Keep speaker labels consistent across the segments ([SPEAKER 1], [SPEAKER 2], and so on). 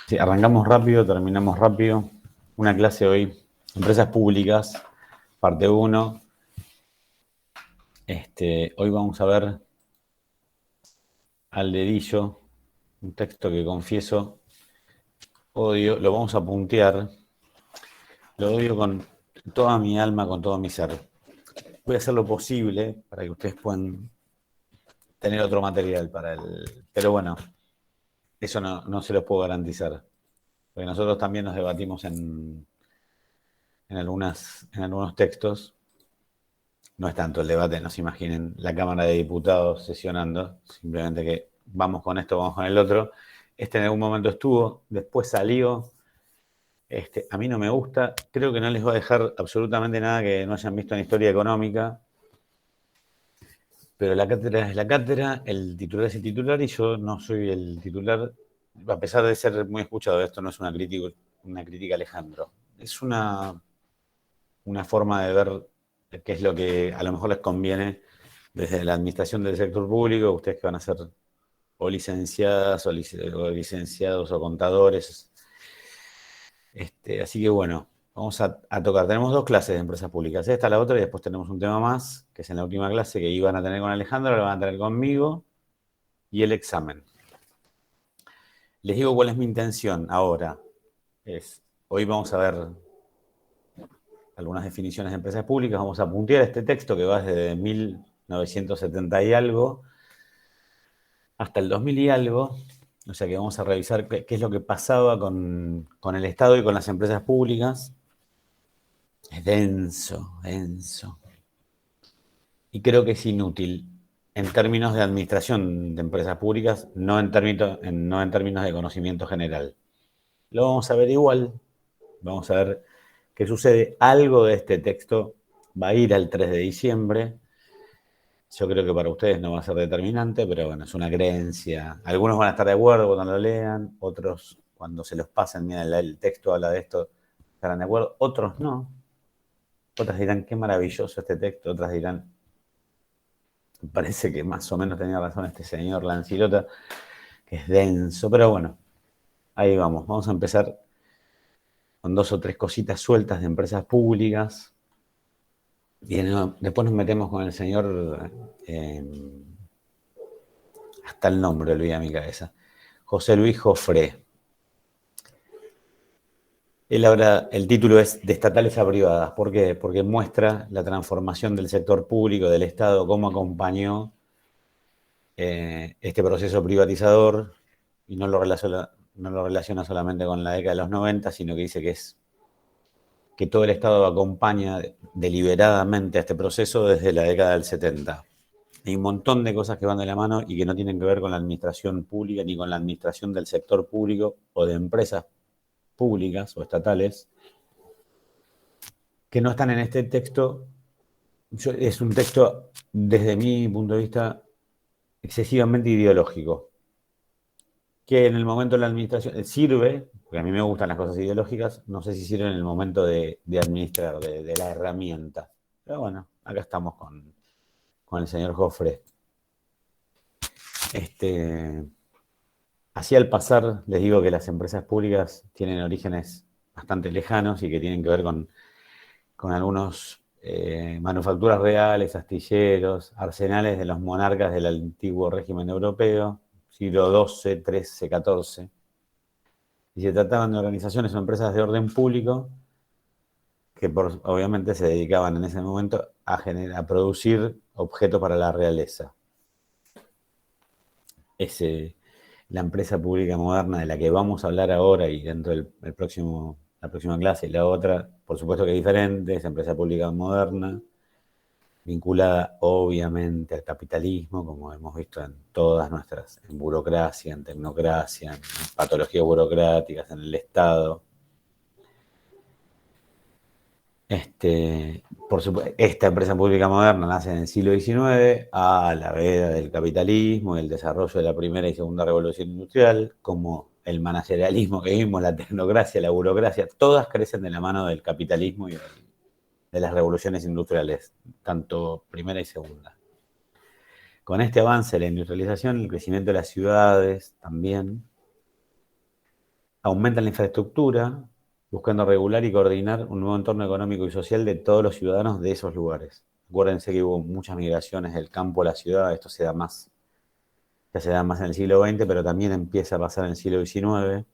[SPEAKER 1] Sí, arrancamos rápido, terminamos rápido. Una clase hoy, empresas públicas, parte 1. Hoy vamos a ver al dedillo, un texto que confieso, odio, lo vamos a puntear, lo odio con toda mi alma, con todo mi ser. Voy a hacer lo posible para que ustedes puedan tener otro material para el... Pero bueno, eso no se los puedo garantizar, porque nosotros también nos debatimos en algunos textos. No es tanto el debate, no se imaginen la Cámara de Diputados sesionando, simplemente que vamos con esto, vamos con el otro. En algún momento estuvo, después salió. A mí no me gusta, creo que no les va a dejar absolutamente nada que no hayan visto en historia económica, pero la cátedra es la cátedra, el titular es el titular y yo no soy el titular, a pesar de ser muy escuchado. Esto no es una crítica a Alejandro, es una forma de ver qué es lo que a lo mejor les conviene desde la administración del sector público, ustedes que van a ser o licenciadas o licenciados o contadores. Así que bueno, vamos a tocar. Tenemos 2 clases de empresas públicas, esta, la otra, y después tenemos un tema más, que es en la última clase que iban a tener con Alejandro, lo van a tener conmigo, y el examen. Les digo cuál es mi intención ahora. Hoy vamos a ver algunas definiciones de empresas públicas, vamos a puntear este texto que va desde 1970 y algo hasta el 2000 y algo, o sea que vamos a revisar qué es lo que pasaba con el Estado y con las empresas públicas. Es denso, denso. Y creo que es inútil en términos de administración de empresas públicas, no en términos de conocimiento general. Lo vamos a ver igual, vamos a ver qué sucede. Algo de este texto va a ir al 3 de diciembre. Yo creo que para ustedes no va a ser determinante, pero bueno, es una creencia. Algunos van a estar de acuerdo cuando lo lean, otros cuando se los pasen, mira, el texto habla de esto, estarán de acuerdo, otros no. Otras dirán, qué maravilloso este texto, otras dirán, me parece que más o menos tenía razón este señor Lancilota, que es denso, pero bueno, ahí vamos. Vamos a empezar con 2 o 3 cositas sueltas de empresas públicas. Y después nos metemos con el señor, hasta el nombre olvida mi cabeza, José Luis Joffre. El título es De estatales a privadas. ¿Por qué? Porque muestra la transformación del sector público, del Estado, cómo acompañó este proceso privatizador, y no lo relaciona solamente con la década de los 90, sino que dice que todo el Estado acompaña deliberadamente a este proceso desde la década del 70. Hay un montón de cosas que van de la mano y que no tienen que ver con la administración pública ni con la administración del sector público o de empresas públicas o estatales, que no están en este texto. Es un texto, desde mi punto de vista, excesivamente ideológico, que en el momento de la administración sirve, porque a mí me gustan las cosas ideológicas, no sé si sirve en el momento de administrar, de la herramienta. Pero bueno, acá estamos con el señor Joffre. Así al pasar, les digo que las empresas públicas tienen orígenes bastante lejanos y que tienen que ver con algunos manufacturas reales, astilleros, arsenales de los monarcas del antiguo régimen europeo, siglo XII, XIII, XIV. Y se trataban de organizaciones o empresas de orden público que obviamente se dedicaban en ese momento a producir objetos para la realeza. La empresa pública moderna de la que vamos a hablar ahora y dentro del la próxima clase, y la otra, por supuesto que es diferente, es empresa pública moderna, vinculada obviamente al capitalismo, como hemos visto en burocracia, en tecnocracia, en patologías burocráticas, en el Estado. Por supuesto, esta empresa pública moderna nace en el siglo XIX, a la veda del capitalismo, el desarrollo de la primera y segunda revolución industrial, como el managerialismo que vimos, la tecnocracia, la burocracia, todas crecen de la mano del capitalismo y de las revoluciones industriales, tanto primera y segunda. Con este avance de la industrialización, el crecimiento de las ciudades también, aumentan la infraestructura, buscando regular y coordinar un nuevo entorno económico y social de todos los ciudadanos de esos lugares. Acuérdense que hubo muchas migraciones del campo a la ciudad, esto se da más, ya se da más en el siglo XX, pero también empieza a pasar en el siglo XIX.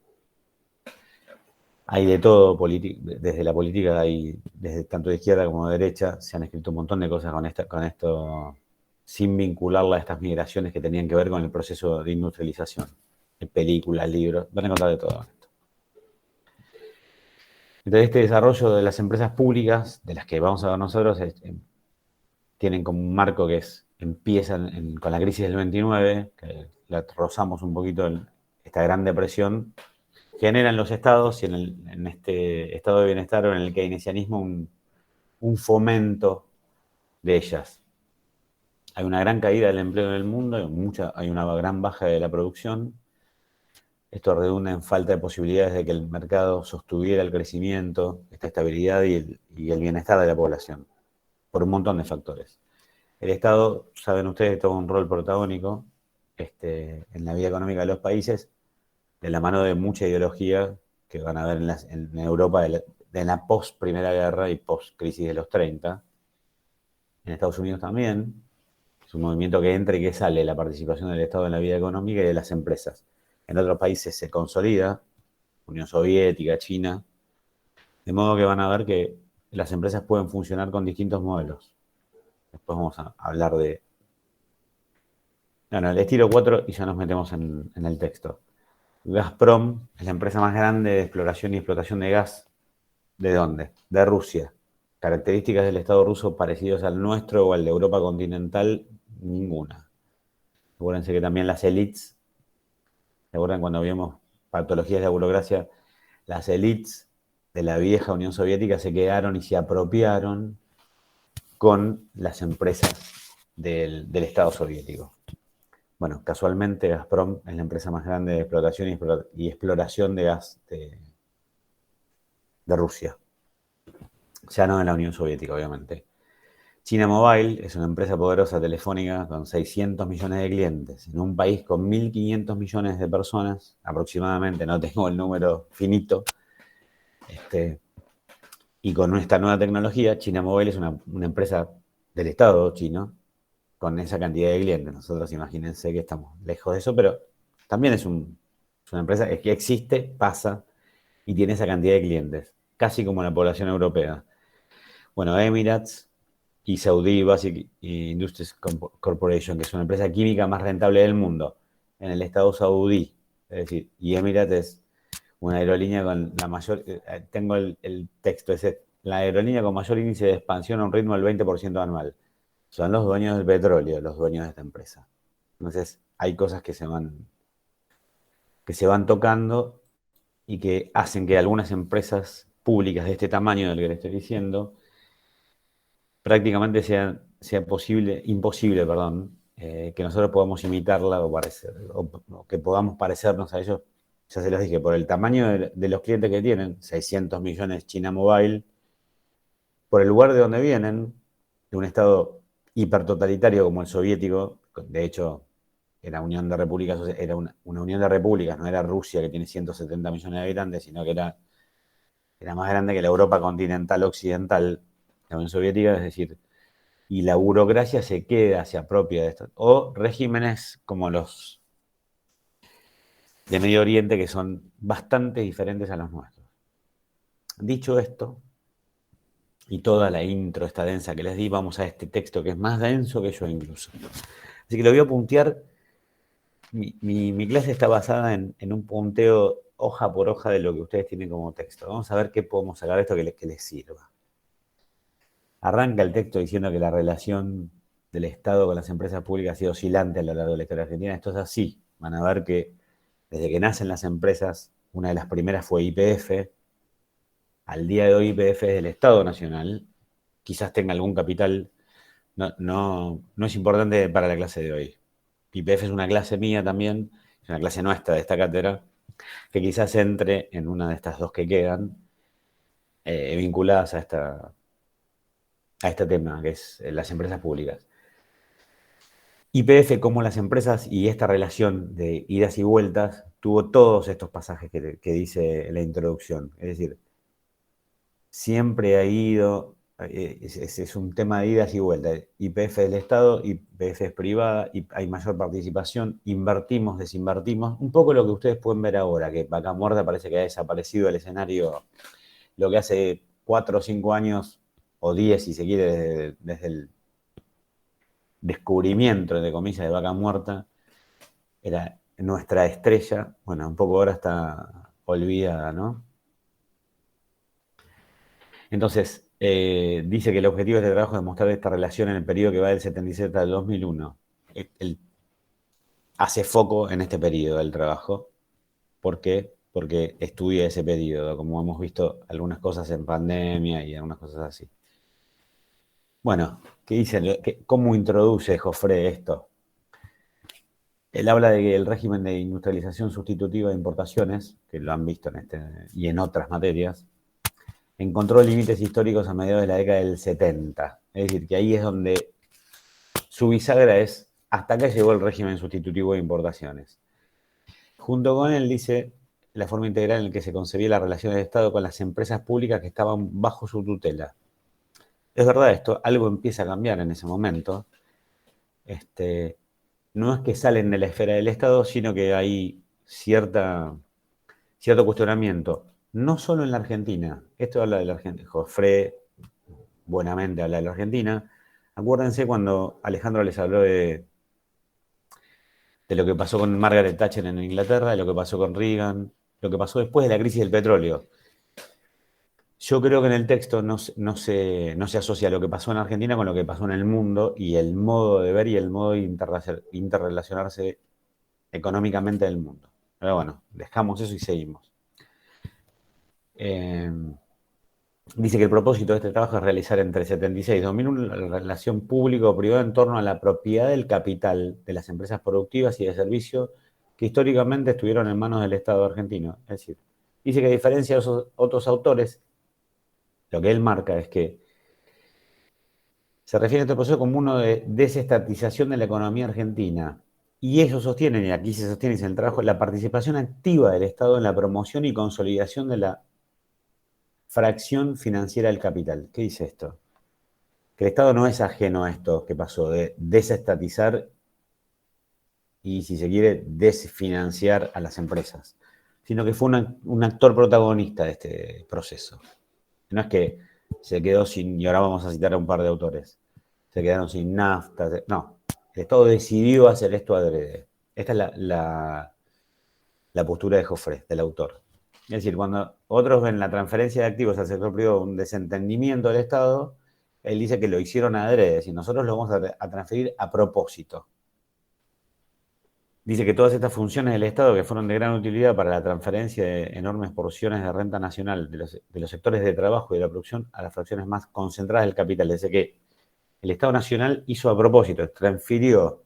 [SPEAKER 1] Hay de todo, desde la política, hay, desde tanto de izquierda como de derecha, se han escrito un montón de cosas con esto, sin vincularla a estas migraciones que tenían que ver con el proceso de industrialización. Películas, libros, van a encontrar de todo esto. Entonces, este desarrollo de las empresas públicas, de las que vamos a ver nosotros, tienen como un marco que empiezan con la crisis del 29, que la rozamos un poquito, esta gran depresión, generan los estados y en este estado de bienestar o en el keynesianismo un fomento de ellas. Hay una gran caída del empleo en el mundo, hay una gran baja de la producción. Esto redunda en falta de posibilidades de que el mercado sostuviera el crecimiento, esta estabilidad y el bienestar de la población, por un montón de factores. El Estado, saben ustedes, toma un rol protagónico en la vida económica de los países, de la mano de mucha ideología que van a ver en Europa de la post-Primera Guerra y post-crisis de los 30. En Estados Unidos también. Es un movimiento que entra y que sale la participación del Estado en la vida económica y de las empresas. En otros países se consolida, Unión Soviética, China, de modo que van a ver que las empresas pueden funcionar con distintos modelos. Después vamos a hablar de... Bueno, les tiro 4 y ya nos metemos en el texto. Gazprom es la empresa más grande de exploración y explotación de gas. ¿De dónde? De Rusia. Características del Estado ruso parecidos al nuestro o al de Europa continental, ninguna. Acuérdense que también las élites, ¿se acuerdan cuando vimos patologías de la burocracia? Las élites de la vieja Unión Soviética se quedaron y se apropiaron con las empresas del Estado soviético. Bueno, casualmente Gazprom es la empresa más grande de explotación y exploración de gas de Rusia. Ya no en la Unión Soviética, obviamente. China Mobile es una empresa poderosa telefónica con 600 millones de clientes, en un país con 1.500 millones de personas, aproximadamente, no tengo el número finito, y con esta nueva tecnología, China Mobile es una empresa del Estado chino con esa cantidad de clientes. Nosotros imagínense que estamos lejos de eso, pero también es una empresa que existe, pasa y tiene esa cantidad de clientes, casi como la población europea. Bueno, Emirates y Saudi Basic Industries Corporation, que es una empresa química más rentable del mundo, en el estado saudí. Es decir, y Emirates es una aerolínea con la mayor, tengo el texto, es la aerolínea con mayor índice de expansión a un ritmo del 20% anual. Son los dueños del petróleo, los dueños de esta empresa. Entonces, hay cosas que se van tocando y que hacen que algunas empresas públicas de este tamaño del que le estoy diciendo prácticamente sea imposible, que nosotros podamos imitarla o que podamos parecernos a ellos. Ya se los dije, por el tamaño de los clientes que tienen, 600 millones China Mobile, por el lugar de donde vienen, de un estado hipertotalitario como el soviético, de hecho era era una unión de repúblicas, no era Rusia que tiene 170 millones de habitantes, sino que era más grande que la Europa continental occidental, la Unión Soviética, es decir, y la burocracia se apropia de esto. O regímenes como los de Medio Oriente, que son bastante diferentes a los nuestros. Dicho esto, y toda la intro esta densa que les di, vamos a este texto que es más denso que yo incluso. Así que lo voy a puntear. Mi clase está basada en un punteo hoja por hoja de lo que ustedes tienen como texto. Vamos a ver qué podemos sacar de esto que les sirva. Arranca el texto diciendo que la relación del Estado con las empresas públicas ha sido oscilante a lo largo de la historia argentina. Esto es así. Van a ver que desde que nacen las empresas, una de las primeras fue YPF. Al día de hoy YPF es del Estado Nacional. Quizás tenga algún capital. No es importante para la clase de hoy. YPF es una clase mía también, es una clase nuestra de esta cátedra, que quizás entre en una de estas dos que quedan, vinculadas a este tema, que es las empresas públicas. YPF, como las empresas y esta relación de idas y vueltas, tuvo todos estos pasajes que dice la introducción. Es decir, siempre ha ido, es un tema de idas y vueltas. YPF del Estado, YPF es privada, y hay mayor participación, invertimos, desinvertimos. Un poco lo que ustedes pueden ver ahora, que Vaca Muerta parece que ha desaparecido del escenario, lo que hace 4 o 5 años, o 10 si se quiere, desde el descubrimiento, de comillas, de Vaca Muerta, era nuestra estrella. Bueno, un poco ahora está olvidada, ¿no? Entonces, dice que el objetivo de este trabajo es demostrar esta relación en el periodo que va del 77 al 2001. Él hace foco en este periodo del trabajo. ¿Por qué? Porque estudia ese periodo, como hemos visto algunas cosas en pandemia y algunas cosas así. Bueno, ¿qué dice? ¿Cómo introduce Joffre esto? Él habla de que el régimen de industrialización sustitutiva de importaciones, que lo han visto en este y en otras materias, encontró límites históricos a mediados de la década del 70. Es decir, que ahí es donde su bisagra es hasta acá llegó el régimen sustitutivo de importaciones. Junto con él dice la forma integral en la que se concebía la relación del Estado con las empresas públicas que estaban bajo su tutela. Es verdad esto, algo empieza a cambiar en ese momento. No es que salen de la esfera del Estado, sino que hay cierto cuestionamiento, no solo en la Argentina. Esto habla de la Argentina. Joffre buenamente habla de la Argentina. Acuérdense cuando Alejandro les habló de lo que pasó con Margaret Thatcher en Inglaterra, de lo que pasó con Reagan, lo que pasó después de la crisis del petróleo. Yo creo que en el texto no se asocia lo que pasó en Argentina con lo que pasó en el mundo y el modo de ver y el modo de interrelacionarse económicamente del mundo. Pero bueno, dejamos eso y seguimos. Dice que el propósito de este trabajo es realizar entre el 76 y 2001 la relación público-privada en torno a la propiedad del capital de las empresas productivas y de servicio que históricamente estuvieron en manos del Estado argentino. Es decir, dice que a diferencia de otros autores, lo que él marca es que se refiere a este proceso como uno de desestatización de la economía argentina. Y ellos sostienen, y aquí se sostiene en el trabajo, la participación activa del Estado en la promoción y consolidación de la fracción financiera del capital. ¿Qué dice esto? Que el Estado no es ajeno a esto que pasó, de desestatizar y, si se quiere, desfinanciar a las empresas, sino que fue un actor protagonista de este proceso. No es que se quedó sin, y ahora vamos a citar a un par de autores, se quedaron sin nafta, no, el Estado decidió hacer esto adrede. Esta es la postura de Joffre, del autor. Es decir, cuando otros ven la transferencia de activos al sector privado un desentendimiento del Estado, él dice que lo hicieron adrede, es decir, nosotros lo vamos a transferir a propósito. Dice que todas estas funciones del Estado que fueron de gran utilidad para la transferencia de enormes porciones de renta nacional de los sectores de trabajo y de la producción a las fracciones más concentradas del capital. Dice que el Estado Nacional hizo a propósito, transfirió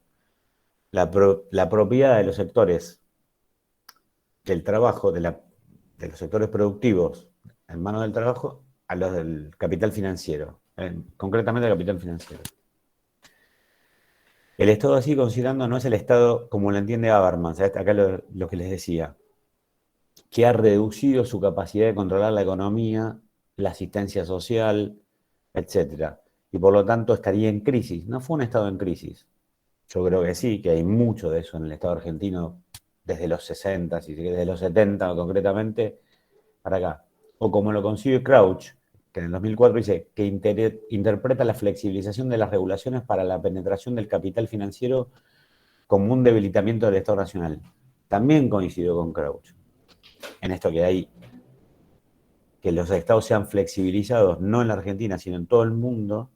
[SPEAKER 1] la propiedad de los sectores del trabajo, de los sectores productivos en manos del trabajo, a los del capital financiero, concretamente al capital financiero. El Estado así considerando no es el Estado como lo entiende Habermas, acá lo que les decía, que ha reducido su capacidad de controlar la economía, la asistencia social, etc. Y por lo tanto estaría en crisis. No fue un Estado en crisis. Yo creo que sí, que hay mucho de eso en el Estado argentino desde los 60, y desde los 70 concretamente, para acá. O como lo concibe Crouch, que en el 2004 dice que interpreta la flexibilización de las regulaciones para la penetración del capital financiero como un debilitamiento del Estado Nacional. También coincidió con Crouch en esto que los estados sean flexibilizados, no en la Argentina, sino en todo el mundo,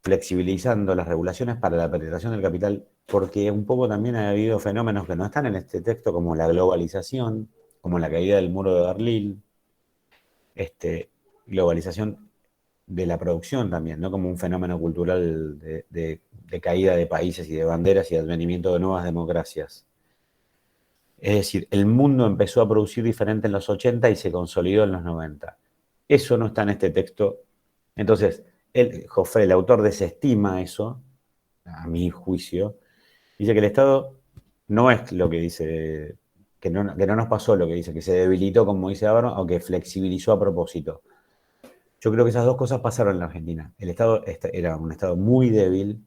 [SPEAKER 1] flexibilizando las regulaciones para la penetración del capital, porque un poco también ha habido fenómenos que no están en este texto, como la globalización, como la caída del muro de Berlín, globalización de la producción también, ¿no? Como un fenómeno cultural de caída de países y de banderas y advenimiento de nuevas democracias. Es decir, el mundo empezó a producir diferente en los 80 y se consolidó en los 90. Eso no está en este texto. Entonces, Joffre, el autor, desestima eso a mi juicio, dice que el Estado no es lo que dice, que no nos pasó lo que dice, que se debilitó, como dice Ábaro, o que flexibilizó a propósito. Yo creo que esas dos cosas pasaron en la Argentina. El Estado era un Estado muy débil.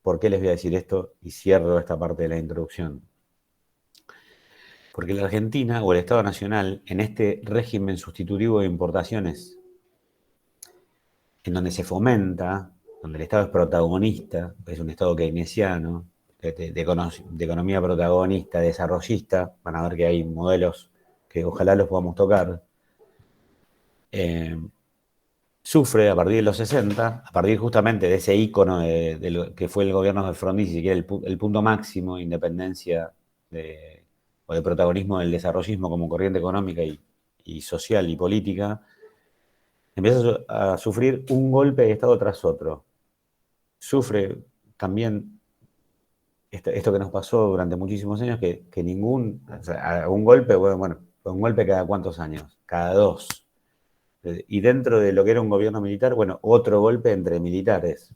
[SPEAKER 1] ¿Por qué les voy a decir esto? Y cierro esta parte de la introducción. Porque la Argentina, o el Estado Nacional, en este régimen sustitutivo de importaciones, en donde se fomenta, donde el Estado es protagonista, es un Estado keynesiano, de economía protagonista, desarrollista, van a ver que hay modelos que ojalá los podamos tocar, eh, sufre a partir de los 60, a partir justamente de ese ícono de lo que fue el gobierno de Frondizi, que era el punto máximo de independencia o de protagonismo del desarrollismo como corriente económica y social y política, empieza a sufrir un golpe de Estado tras otro. Sufre también esto que nos pasó durante muchísimos años, que ningún, o sea, un golpe, bueno, un golpe cada cuántos años, cada dos. Y dentro de lo que era un gobierno militar, bueno, otro golpe entre militares.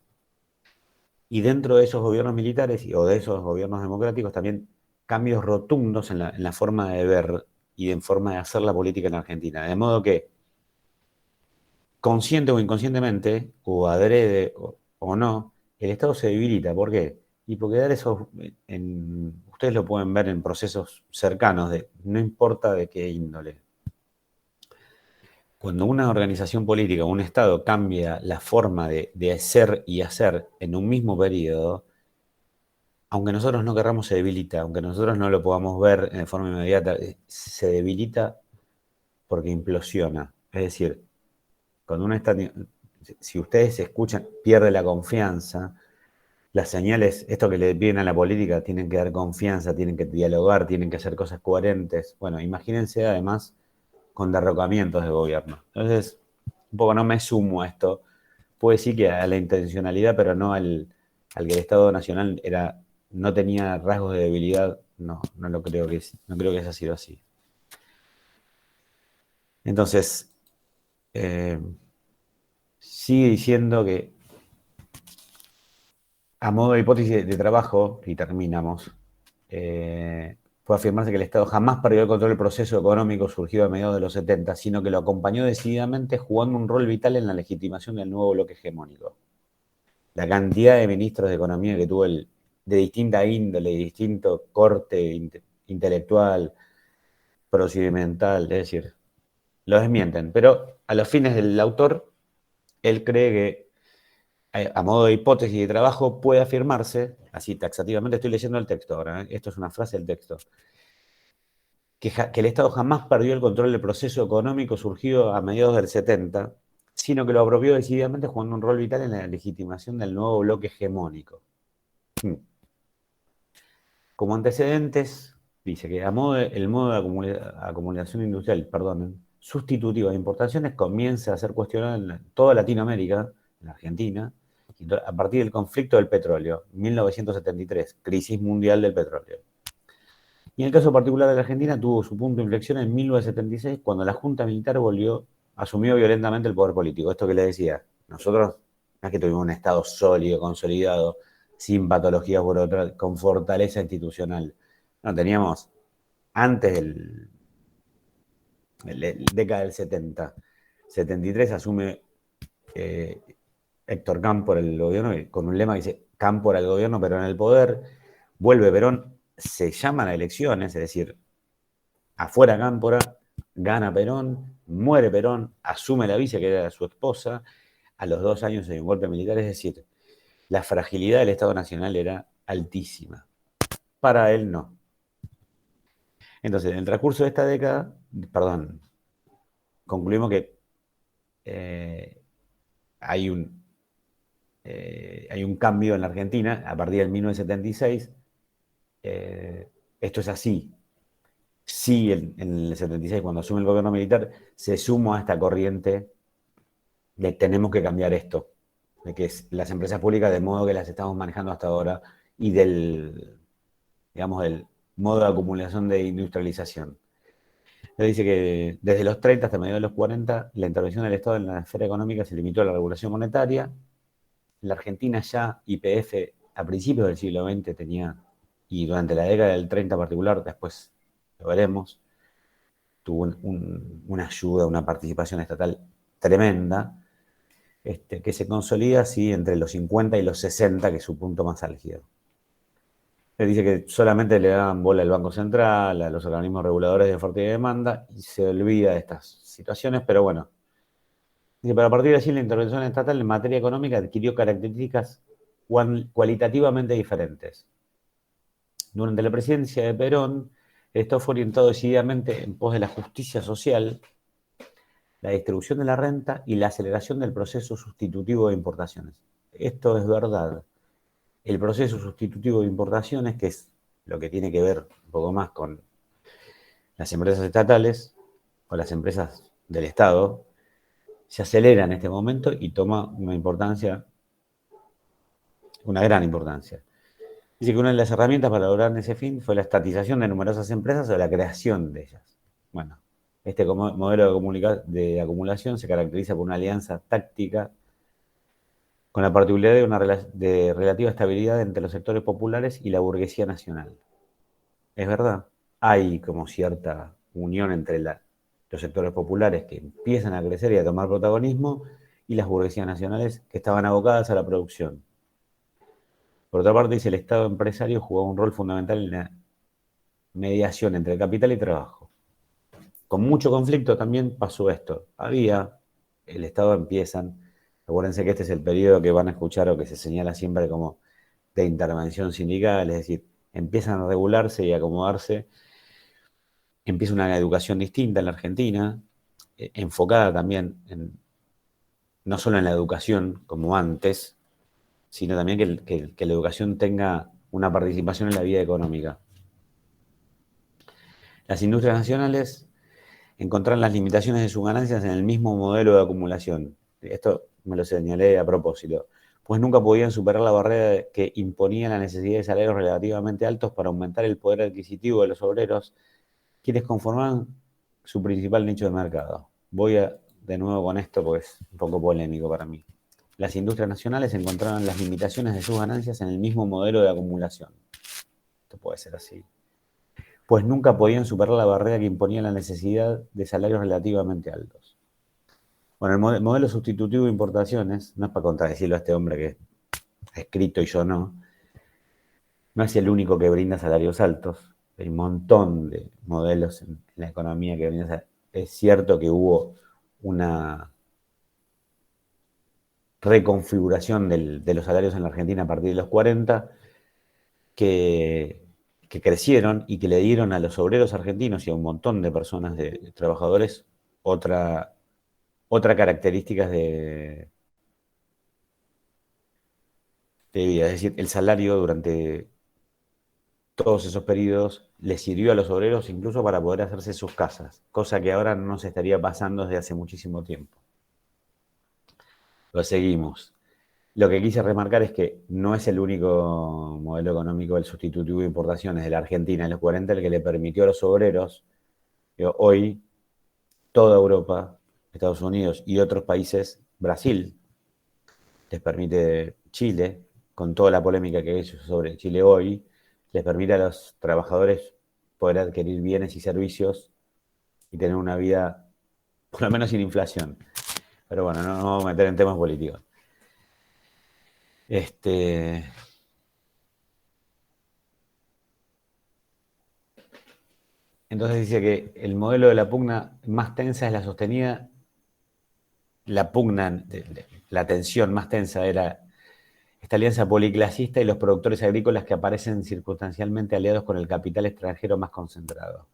[SPEAKER 1] Y dentro de esos gobiernos militares o de esos gobiernos democráticos también cambios rotundos en la forma de ver y en forma de hacer la política en Argentina. De modo que, consciente o inconscientemente, o adrede o no, el Estado se debilita. ¿Por qué? Y porque dar esos, ustedes lo pueden ver en procesos cercanos, no importa de qué índole. Cuando una organización política, un Estado cambia la forma de ser y hacer en un mismo periodo, aunque nosotros no querramos, se debilita, aunque nosotros no lo podamos ver en forma inmediata, se debilita porque implosiona. Es decir, cuando uno está, si ustedes escuchan, pierde la confianza, las señales, esto que le piden a la política, tienen que dar confianza, tienen que dialogar, tienen que hacer cosas coherentes. Bueno, imagínense además con derrocamientos de gobierno. Entonces, un poco no me sumo a esto. Puedo decir que a la intencionalidad, pero no al que el Estado Nacional no tenía rasgos de debilidad. No, no lo creo no creo que haya sido así. Entonces, eh, sigue diciendo que a modo de hipótesis de trabajo, y terminamos, puede afirmarse que el Estado jamás perdió el control del proceso económico surgido a mediados de los 70, sino que lo acompañó decididamente jugando un rol vital en la legitimación del nuevo bloque hegemónico. La cantidad de ministros de Economía que tuvo de distinta índole, de distinto corte intelectual, procedimental, es decir, lo desmienten. Pero a los fines del autor, él cree que a modo de hipótesis de trabajo puede afirmarse, así taxativamente estoy leyendo el texto ahora, esto es una frase del texto, que el Estado jamás perdió el control del proceso económico surgido a mediados del 70, sino que lo apropió decididamente jugando un rol vital en la legitimación del nuevo bloque hegemónico. Como antecedentes, dice que el modo de acumulación industrial, perdón, sustitutivo de importaciones comienza a ser cuestionado en toda Latinoamérica, en la Argentina, a partir del conflicto del petróleo, 1973, crisis mundial del petróleo. Y en el caso particular de la Argentina tuvo su punto de inflexión en 1976, cuando la Junta Militar asumió violentamente el poder político. Esto que le decía, nosotros no es que tuvimos un Estado sólido, consolidado, sin patologías burocráticas, con fortaleza institucional. No, teníamos antes el década del 70, 73 asume Héctor Cámpora el gobierno, con un lema que dice Cámpora al gobierno, Perón al poder, vuelve Perón, se llaman a elecciones, es decir, afuera Cámpora, gana Perón, muere Perón, asume la vice, que era su esposa, a los 2 años hay un golpe militar, es decir, la fragilidad del Estado Nacional era altísima. Para él no. Entonces, en el transcurso de esta década, perdón, concluimos que eh, hay hay un cambio en la Argentina a partir del 1976. Esto es así. Sí, en el 76, cuando asume el gobierno militar, se sumó a esta corriente de tenemos que cambiar esto, de que las empresas públicas de modo que las estamos manejando hasta ahora y digamos, del modo de acumulación de industrialización. Él dice que desde los 30 hasta mediados de los 40, la intervención del Estado en la esfera económica se limitó a la regulación monetaria, En la Argentina ya YPF a principios del siglo XX tenía, y durante la década del 30 en particular, después lo veremos, tuvo una ayuda, una participación estatal tremenda, que se consolida así entre los 50 y los 60, que es su punto más álgido. Él dice que solamente le dan bola al Banco Central, a los organismos reguladores de oferta y demanda, y se olvida de estas situaciones, pero bueno. Dice, pero a partir de allí la intervención estatal en materia económica adquirió características cualitativamente diferentes. Durante la presidencia de Perón, esto fue orientado decididamente en pos de la justicia social, la distribución de la renta y la aceleración del proceso sustitutivo de importaciones. Esto es verdad. El proceso sustitutivo de importaciones, que es lo que tiene que ver un poco más con las empresas estatales o las empresas del Estado, se acelera en este momento y toma una importancia, una gran importancia. Dice que una de las herramientas para lograr ese fin fue la estatización de numerosas empresas o la creación de ellas. Bueno, este modelo de acumulación se caracteriza por una alianza táctica con la particularidad de relativa estabilidad entre los sectores populares y la burguesía nacional. Es verdad, hay como cierta unión entre los sectores populares que empiezan a crecer y a tomar protagonismo y las burguesías nacionales que estaban abocadas a la producción. Por otra parte, dice, el Estado empresario jugó un rol fundamental en la mediación entre capital y trabajo. Con mucho conflicto también pasó esto. El Estado empiezan, acuérdense que este es el periodo que van a escuchar o que se señala siempre como de intervención sindical, es decir, empiezan a regularse y acomodarse. Empieza una educación distinta en la Argentina, enfocada también no solo en la educación como antes, sino también que la educación tenga una participación en la vida económica. Las industrias nacionales encontraron las limitaciones de sus ganancias en el mismo modelo de acumulación. Esto me lo señalé a propósito, pues nunca podían superar la barrera que imponía la necesidad de salarios relativamente altos para aumentar el poder adquisitivo de los obreros, quienes conformaban su principal nicho de mercado. De nuevo con esto porque es un poco polémico para mí. Las industrias nacionales encontraron las limitaciones de sus ganancias en el mismo modelo de acumulación. Esto puede ser así. Pues nunca podían superar la barrera que imponía la necesidad de salarios relativamente altos. Bueno, el modelo sustitutivo de importaciones, no es para contradecirlo a este hombre que ha escrito y yo no es el único que brinda salarios altos. Hay un montón de modelos en la economía que brindan. Es cierto que hubo una reconfiguración de los salarios en la Argentina a partir de los 40, que crecieron y que le dieron a los obreros argentinos y a un montón de personas, de trabajadores, otra característica de vida. Es decir, el salario durante todos esos periodos les sirvió a los obreros incluso para poder hacerse sus casas, cosa que ahora no se estaría pasando desde hace muchísimo tiempo. Lo seguimos. Lo que quise remarcar es que no es el único modelo económico del sustitutivo de importaciones de la Argentina en los 40 el que le permitió a los obreros, hoy toda Europa, Estados Unidos y otros países, Brasil, les permite Chile, con toda la polémica que hay sobre Chile hoy, les permite a los trabajadores poder adquirir bienes y servicios y tener una vida, por lo menos sin inflación. Pero bueno, no nos vamos a meter en temas políticos. Entonces dice que el modelo de la pugna más tensa es la sostenida. La tensión más tensa era esta alianza policlasista y los productores agrícolas que aparecen circunstancialmente aliados con el capital extranjero más concentrado.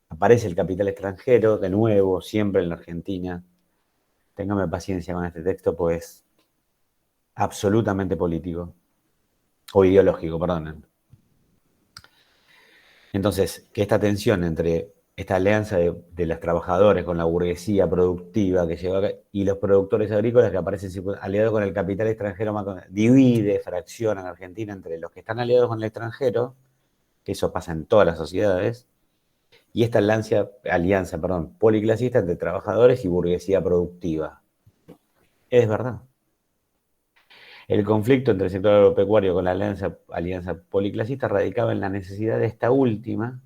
[SPEAKER 1] Aparece el capital extranjero, de nuevo, siempre en la Argentina. Téngame paciencia con este texto, pues absolutamente político, o ideológico, perdonen. Entonces, que esta tensión entre esta alianza de los trabajadores con la burguesía productiva que lleva y los productores agrícolas que aparecen aliados con el capital extranjero, divide, fracciona a la Argentina entre los que están aliados con el extranjero, que eso pasa en todas las sociedades, y esta alianza policlasista entre trabajadores y burguesía productiva. Es verdad. El conflicto entre el sector agropecuario con la alianza policlasista radicaba en la necesidad de esta última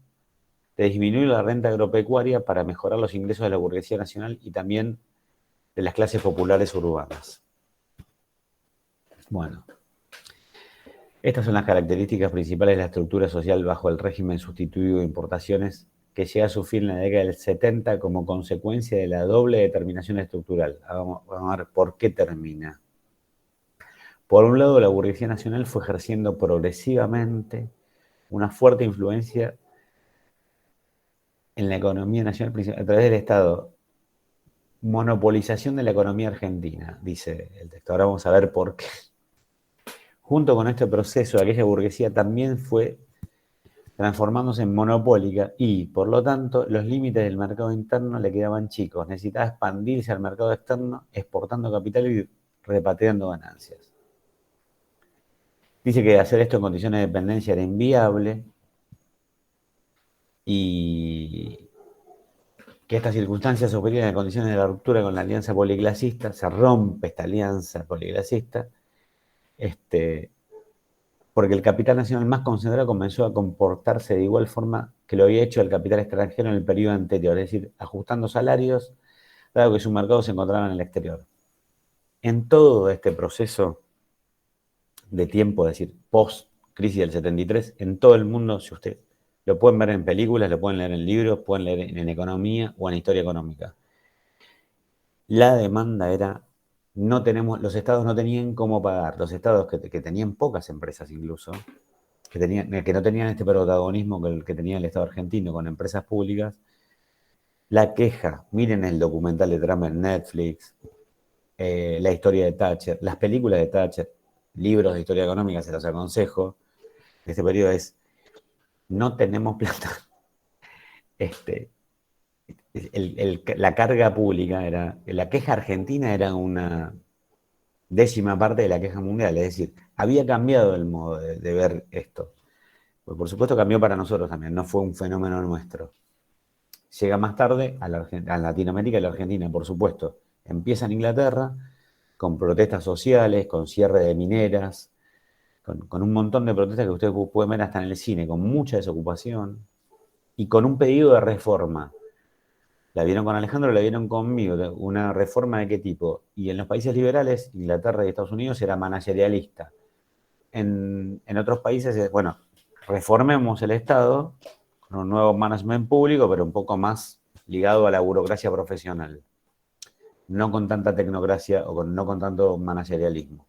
[SPEAKER 1] de disminuir la renta agropecuaria para mejorar los ingresos de la burguesía nacional y también de las clases populares urbanas. Bueno, estas son las características principales de la estructura social bajo el régimen sustituido de importaciones que llega a su fin en la década del 70 como consecuencia de la doble determinación estructural. Vamos a ver por qué termina. Por un lado, la burguesía nacional fue ejerciendo progresivamente una fuerte influencia en la economía nacional a través del Estado. Monopolización de la economía argentina, dice el texto. Ahora vamos a ver por qué. Junto con este proceso, aquella burguesía también fue transformándose en monopólica y, por lo tanto, los límites del mercado interno le quedaban chicos. Necesitaba expandirse al mercado externo, exportando capital y repatriando ganancias. Dice que hacer esto en condiciones de dependencia era inviable y que estas circunstancias sugerían en condiciones de la ruptura con la alianza policlasista, se rompe esta alianza policlasista, porque el capital nacional más concentrado comenzó a comportarse de igual forma que lo había hecho el capital extranjero en el periodo anterior, es decir, ajustando salarios, dado que sus mercados se encontraban en el exterior. En todo este proceso de tiempo, es decir, post-crisis del 73, en todo el mundo, si usted lo pueden ver en películas, lo pueden leer en libros, pueden leer en economía o en historia económica. La demanda era, los estados no tenían cómo pagar, los estados que tenían pocas empresas incluso, que no tenían este protagonismo que el que tenía el Estado argentino con empresas públicas, la queja, miren el documental de Trump en Netflix, la historia de Thatcher, las películas de Thatcher, libros de historia económica, se los aconsejo, este periodo es, no tenemos plata. La carga pública la queja argentina era una décima parte de la queja mundial, es decir, había cambiado el modo de ver esto. Pues por supuesto cambió para nosotros también, no fue un fenómeno nuestro. Llega más tarde a Latinoamérica y a la Argentina, por supuesto. Empieza en Inglaterra, con protestas sociales, con cierre de mineras, con un montón de protestas que ustedes pueden ver hasta en el cine, con mucha desocupación y con un pedido de reforma. La vieron con Alejandro, la vieron conmigo. ¿Una reforma de qué tipo? Y en los países liberales, Inglaterra y Estados Unidos, era managerialista. En otros países, bueno, reformemos el Estado con un nuevo management público, pero un poco más ligado a la burocracia profesional. No con tanta tecnocracia o no con tanto managerialismo.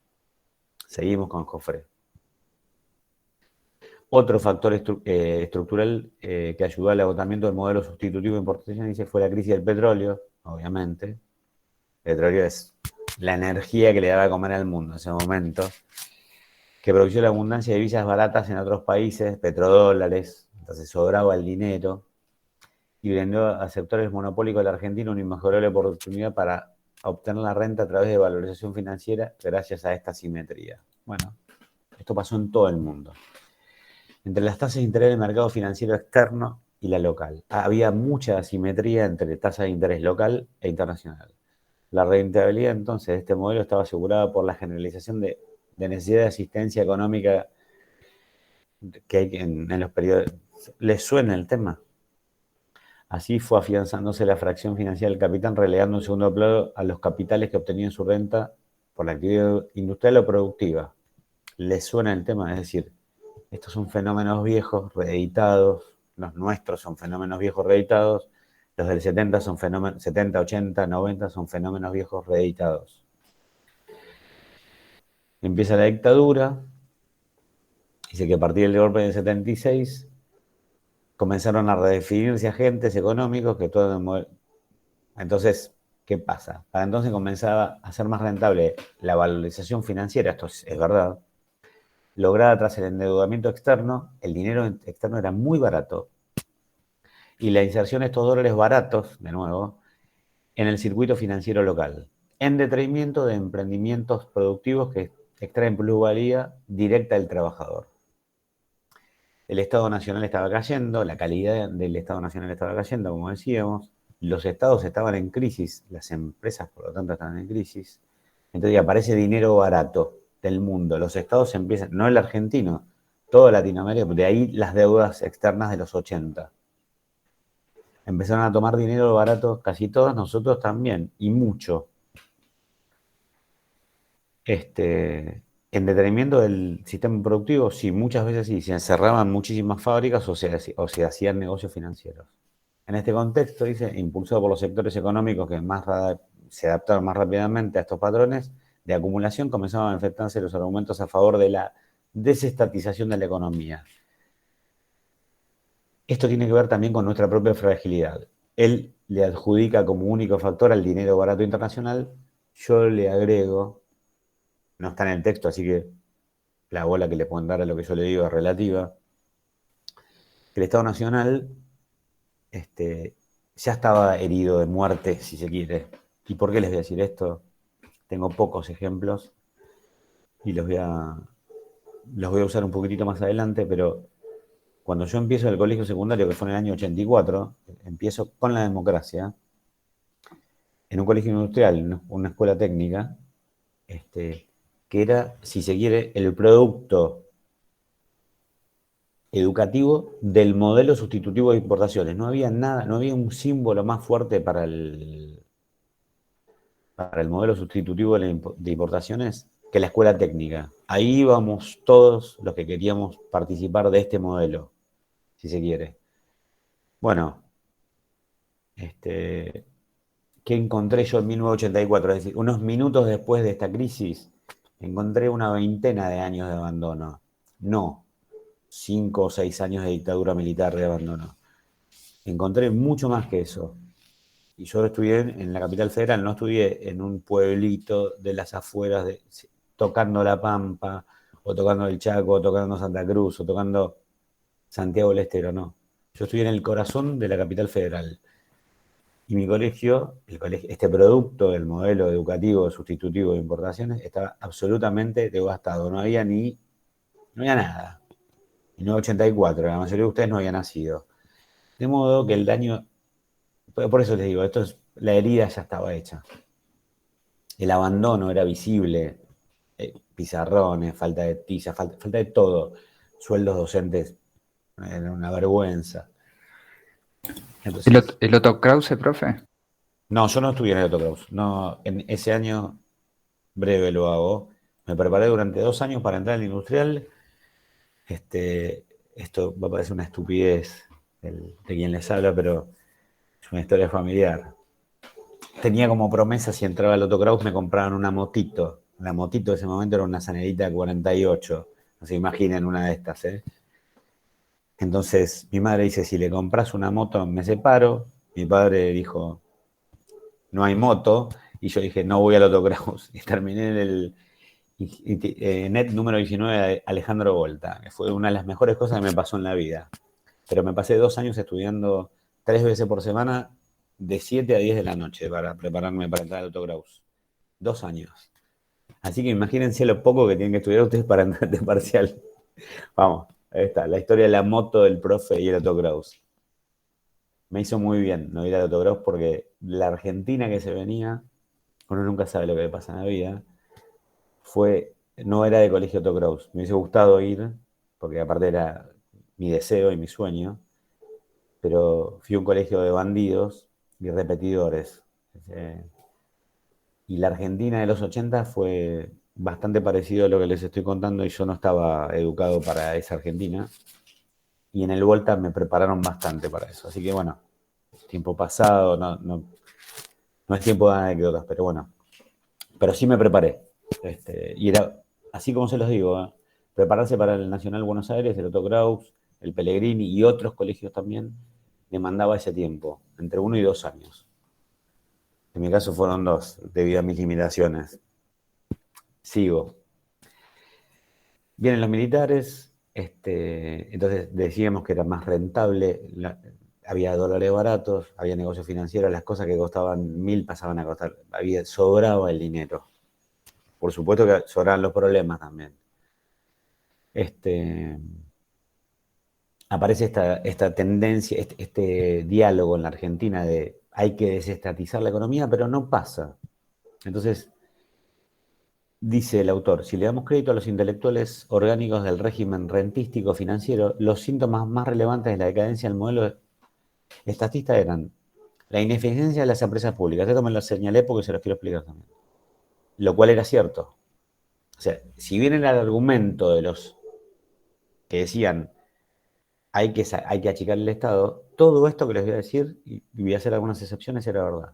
[SPEAKER 1] Seguimos con Joffre. Otro factor estructural que ayudó al agotamiento del modelo sustitutivo de importaciones fue la crisis del petróleo, obviamente. El petróleo es la energía que le daba a comer al mundo en ese momento, que produjo la abundancia de divisas baratas en otros países, petrodólares, entonces sobraba el dinero, y brindó a sectores monopólicos de la Argentina una inmejorable oportunidad para obtener la renta a través de valorización financiera gracias a esta simetría. Bueno, esto pasó en todo el mundo. Entre las tasas de interés del mercado financiero externo y la local. Había mucha asimetría entre tasas de interés local e internacional. La rentabilidad entonces de este modelo estaba asegurada por la generalización de necesidad de asistencia económica que hay en los periodos. ¿Les suena el tema? Así fue afianzándose la fracción financiera del capital, relegando en segundo plano a los capitales que obtenían su renta por la actividad industrial o productiva. ¿Les suena el tema? Es decir, estos son fenómenos viejos, reeditados, los nuestros son fenómenos viejos reeditados, los del 70 son fenómenos, 70, 80, 90 son fenómenos viejos reeditados. Empieza la dictadura, dice que a partir del golpe del 76 comenzaron a redefinirse agentes económicos que todo. Entonces, ¿qué pasa? Para entonces comenzaba a ser más rentable la valorización financiera, esto es verdad, lograda tras el endeudamiento externo, el dinero externo era muy barato, y la inserción de estos dólares baratos, de nuevo, en el circuito financiero local, en detrimento de emprendimientos productivos que extraen plusvalía directa del trabajador. El Estado Nacional estaba cayendo, la calidad del Estado Nacional estaba cayendo, como decíamos, los estados estaban en crisis, las empresas por lo tanto estaban en crisis, entonces aparece dinero barato. del mundo. Los estados empiezan, no el argentino, toda Latinoamérica, de ahí las deudas externas de los 80. Empezaron a tomar dinero barato casi todos, nosotros también, y mucho. En detrimento del sistema productivo, sí, muchas veces sí, se cerraban muchísimas fábricas o se hacían negocios financieros. En este contexto, dice, impulsado por los sectores económicos que se adaptaron más rápidamente a estos patrones de acumulación, comenzaron a manifestarse los argumentos a favor de la desestatización de la economía. Esto tiene que ver también con nuestra propia fragilidad. Él le adjudica como único factor al dinero barato internacional, yo le agrego, no está en el texto, así que la bola que le pueden dar a lo que yo le digo es relativa, que el Estado Nacional ya estaba herido de muerte, si se quiere. ¿Y por qué les voy a decir esto? Tengo pocos ejemplos y los voy a usar un poquitito más adelante, pero cuando yo empiezo el colegio secundario, que fue en el año 84, empiezo con la democracia, en un colegio industrial, una escuela técnica, que era, si se quiere, el producto educativo del modelo sustitutivo de importaciones. No había nada, no había un símbolo más fuerte para el modelo sustitutivo de importaciones que la escuela técnica. Ahí íbamos todos los que queríamos participar de este modelo, si se quiere. Bueno, ¿qué encontré yo en 1984? Es decir, unos minutos después de esta crisis, encontré una veintena de años de abandono. No 5 o 6 años de dictadura militar de abandono. Encontré mucho más que eso. Y yo estudié en la capital federal, no estudié en un pueblito de las afueras, tocando La Pampa, o tocando el Chaco, o tocando Santa Cruz, o tocando Santiago del Estero, no. Yo estudié en el corazón de la capital federal. Y mi colegio, este producto del modelo educativo sustitutivo de importaciones, estaba absolutamente devastado. No había nada. En 1984, la mayoría de ustedes no había nacido. De modo que el daño, por eso les digo, la herida ya estaba hecha. El abandono era visible, pizarrones, falta de tiza, falta de todo. Sueldos docentes, era una vergüenza. Entonces,
[SPEAKER 2] ¿El Otto Krause, profe?
[SPEAKER 1] no, yo no estudié en el Otto Kraus. No, en ese año breve lo hago. Me preparé durante 2 años para entrar en el industrial. Esto va a parecer una estupidez de quien les habla, pero es una historia familiar. Tenía como promesa, si entraba al Otto Kraus, me compraban una motito. La motito de ese momento era una Sanerita 48. No se imaginen una de estas, ¿eh? Entonces mi madre dice, si le compras una moto me separo. Mi padre dijo, no hay moto. Y yo dije, no voy al Otto Kraus. Y terminé en el NET número 19 de Alejandro Volta, que fue una de las mejores cosas que me pasó en la vida. Pero me pasé 2 años estudiando 3 veces por semana, de 7 a 10 de la noche, para prepararme para entrar al Otto Kraus. 2 años. Así que imagínense lo poco que tienen que estudiar ustedes para entrar de parcial. Vamos, ahí está, la historia de la moto del profe y el Otto Kraus. Me hizo muy bien no ir al Otto Kraus porque la Argentina que se venía, uno nunca sabe lo que le pasa en la vida, no era de colegio Otto Kraus. Me hubiese gustado ir, porque aparte era mi deseo y mi sueño, pero fui a un colegio de bandidos y repetidores. Y la Argentina de los 80 fue bastante parecido a lo que les estoy contando y yo no estaba educado para esa Argentina. Y en el Volta me prepararon bastante para eso. Así que bueno, tiempo pasado, no es tiempo de anécdotas, pero bueno. Pero sí me preparé. Y era, así como se los digo, prepararse para el Nacional Buenos Aires, el Otto Kraus, el Pellegrini y otros colegios también, demandaba ese tiempo, entre 1 y 2 años. En mi caso fueron 2, debido a mis limitaciones. Sigo. Vienen los militares, entonces decíamos que era más rentable, había dólares baratos, había negocios financieros, las cosas que costaban 1.000 pasaban a costar, sobraba el dinero. Por supuesto que sobraban los problemas también. Aparece esta tendencia, este diálogo en la Argentina de hay que desestatizar la economía, pero no pasa. Entonces, Dice el autor, si le damos crédito a los intelectuales orgánicos del régimen rentístico financiero, los síntomas más relevantes de la decadencia del modelo estatista eran la ineficiencia de las empresas públicas. Esto me lo señalé porque se los quiero explicar también. Lo cual era cierto. O sea, si bien era el argumento de los que decían hay que achicar el Estado, todo esto que les voy a decir, y voy a hacer algunas excepciones, era verdad.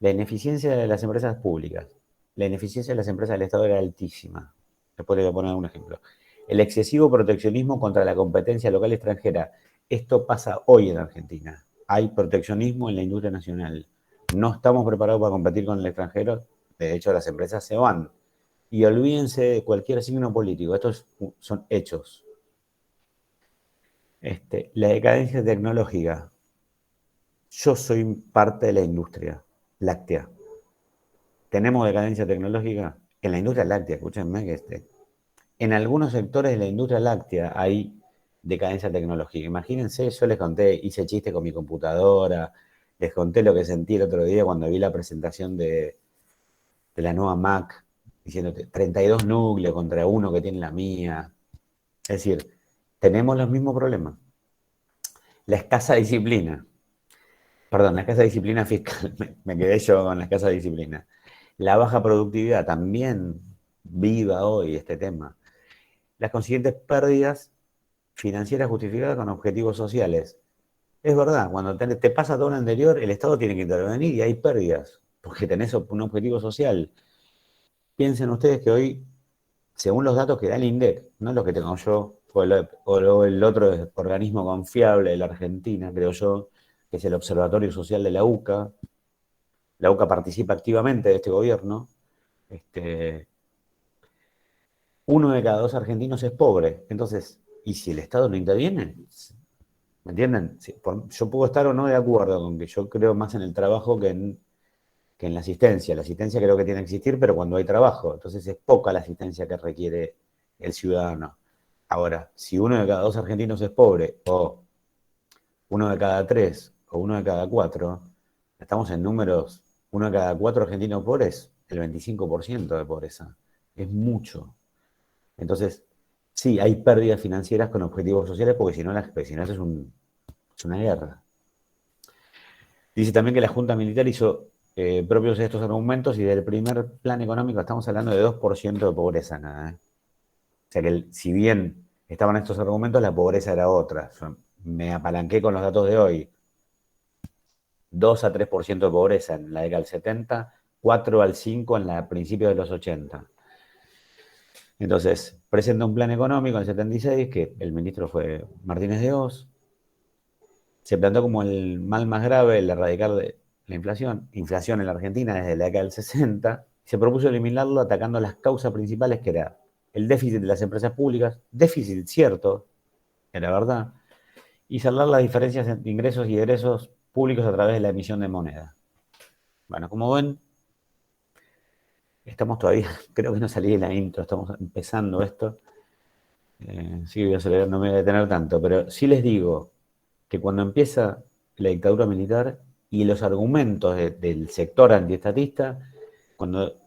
[SPEAKER 1] La ineficiencia de las empresas públicas, la ineficiencia de las empresas del Estado era altísima. Después le voy a poner un ejemplo. El excesivo proteccionismo contra la competencia local y extranjera. Esto pasa hoy en Argentina. Hay proteccionismo en la industria nacional. No estamos preparados para competir con el extranjero. De hecho, las empresas se van. Y olvídense de cualquier signo político. Estos son hechos. La decadencia tecnológica. Yo soy parte de la industria láctea. Tenemos decadencia tecnológica en la industria láctea, escúchenme que en algunos sectores de la industria láctea hay decadencia tecnológica. Imagínense, yo les conté, hice chiste con mi computadora, les conté lo que sentí el otro día cuando vi la presentación de la nueva Mac, diciéndote 32 núcleos contra uno que tiene la mía. Es decir, tenemos los mismos problemas. La escasa disciplina, perdón, la escasa disciplina fiscal, me quedé yo con la escasa disciplina. La baja productividad, también viva hoy este tema. Las consiguientes pérdidas financieras justificadas con objetivos sociales. Es verdad, cuando te pasa todo lo anterior, el Estado tiene que intervenir y hay pérdidas, porque tenés un objetivo social. Piensen ustedes que hoy, según los datos que da el INDEC, no los que tengo yo, o el otro organismo confiable de la Argentina, creo yo, que es el Observatorio Social de la UCA participa activamente de este gobierno, este, 1 de cada 2 argentinos es pobre. Entonces, ¿y si el Estado no interviene? ¿Me entienden? Yo puedo estar o no de acuerdo con que yo creo más en el trabajo que en la asistencia. La asistencia creo que tiene que existir, pero cuando hay trabajo. Entonces es poca la asistencia que requiere el ciudadano. Ahora, si 1 de cada 2 argentinos es pobre, o 1 de cada 3, o 1 de cada 4, estamos en números, 1 de cada 4 argentinos pobres, el 25% de pobreza. Es mucho. Entonces, sí, hay pérdidas financieras con objetivos sociales, porque si no, esto es una guerra. Dice también que la Junta Militar hizo propios estos argumentos y del primer plan económico estamos hablando de 2% de pobreza nada. O sea que si bien estaban estos argumentos, la pobreza era otra. Yo me apalanqué con los datos de hoy. 2 a 3% de pobreza en la década del 70, 4 al 5 en la principio de los 80. Entonces, presenta un plan económico en el 76, que el ministro fue Martínez de Oz. Se planteó como el mal más grave el erradicar la inflación en la Argentina desde la década del 60. Se propuso eliminarlo atacando las causas principales, que era el déficit de las empresas públicas, déficit cierto, era verdad, y cerrar las diferencias entre ingresos y egresos públicos a través de la emisión de moneda. Bueno, como ven, estamos todavía, creo que no salí de la intro, estamos empezando esto. Sí, voy a acelerar, no me voy a detener tanto, pero sí les digo que cuando empieza la dictadura militar y los argumentos del sector antiestatista, cuando,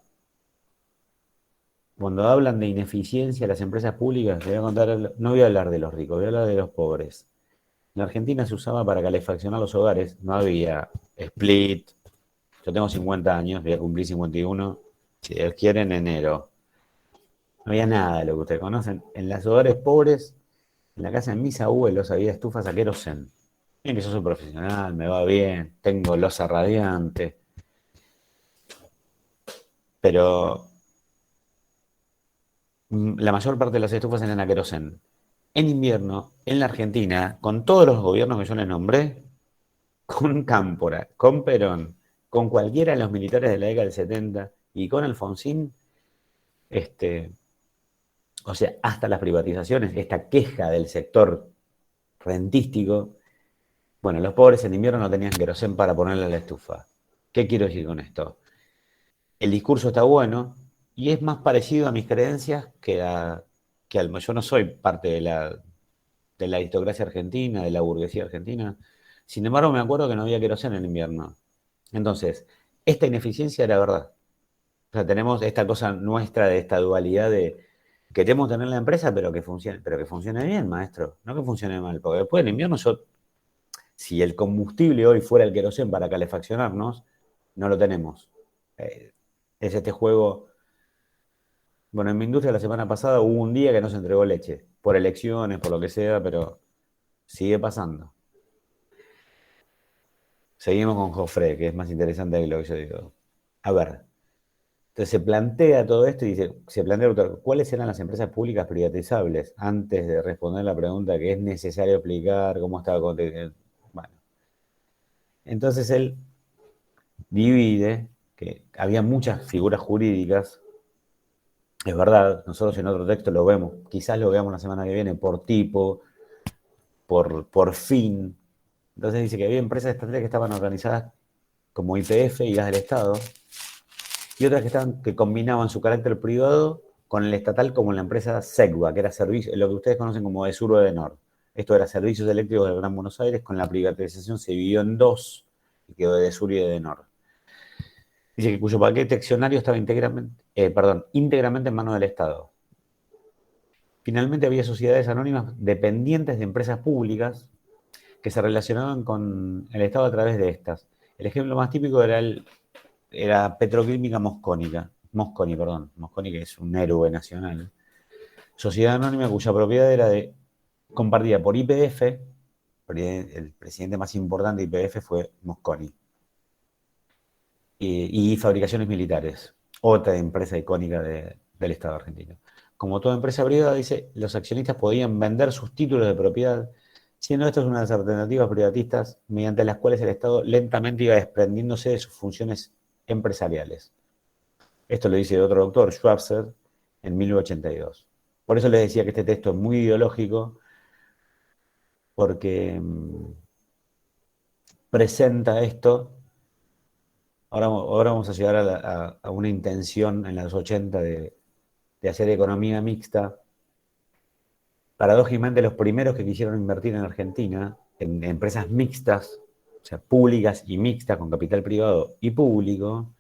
[SPEAKER 1] cuando hablan de ineficiencia de las empresas públicas, les voy a contar, no voy a hablar de los ricos, voy a hablar de los pobres. En Argentina se usaba para calefaccionar los hogares, no había split. Yo tengo 50 años, voy a cumplir 51, si Dios quiere, en enero. No había nada de lo que ustedes conocen. En los hogares pobres, en la casa de mis abuelos había estufas a querosén. Miren que yo soy profesional, me va bien, tengo loza radiante, pero la mayor parte de las estufas eran a querosén. En invierno, en la Argentina, con todos los gobiernos que yo les nombré, con Cámpora, con Perón, con cualquiera de los militares de la década del 70 y con Alfonsín, o sea, hasta las privatizaciones, esta queja del sector rentístico. Bueno, los pobres en invierno no tenían querosén para ponerle a la estufa. ¿Qué quiero decir con esto? El discurso está bueno y es más parecido a mis creencias yo no soy parte de la aristocracia argentina, de la burguesía argentina. Sin embargo, me acuerdo que no había querosén en invierno. Entonces, esta ineficiencia era verdad. O sea, tenemos esta cosa nuestra de esta dualidad de queremos tener la empresa, pero que funcione bien, maestro, no que funcione mal, porque después en invierno si el combustible hoy fuera el querosén para calefaccionarnos, no lo tenemos. Eh, es este juego. Bueno, en mi industria la semana pasada hubo un día que no se entregó leche, por elecciones, por lo que sea, pero sigue pasando. Seguimos con Jofre, que es más interesante que lo que yo digo. A ver, entonces se plantea todo esto y dice, se plantea el autor, ¿cuáles eran las empresas públicas privatizables? Antes de responder la pregunta que es necesario explicar cómo estaba. Bueno, entonces él divide que había muchas figuras jurídicas. Es verdad, nosotros en otro texto lo vemos, quizás lo veamos la semana que viene, por tipo, por fin. Entonces dice que había empresas estatales que estaban organizadas como YPF y gas del Estado, y otras que combinaban su carácter privado con el estatal, como la empresa SEGBA, que era servicio, lo que ustedes conocen como Esur Edenor. Esto era Servicios Eléctricos del Gran Buenos Aires. Con la privatización se dividió en dos y quedó de Esur y Edenor. Dice que cuyo paquete accionario estaba íntegramente en manos del Estado. Finalmente había sociedades anónimas dependientes de empresas públicas que se relacionaban con el Estado a través de estas. El ejemplo más típico era Petroquímica Mosconi, que es un héroe nacional. Sociedad anónima cuya propiedad compartida por YPF. El presidente más importante de YPF fue Mosconi. Y Fabricaciones Militares, otra empresa icónica del Estado argentino. Como toda empresa privada, dice, los accionistas podían vender sus títulos de propiedad, siendo estas una de las alternativas privatistas mediante las cuales el Estado lentamente iba desprendiéndose de sus funciones empresariales. Esto lo dice otro doctor, Schwabzer, en 1982. Por eso les decía que este texto es muy ideológico, porque presenta esto. Ahora vamos a llegar a una intención en los 80 de hacer economía mixta. Paradójicamente, los primeros que quisieron invertir en Argentina, en empresas mixtas, o sea, públicas y mixtas, con capital privado y público,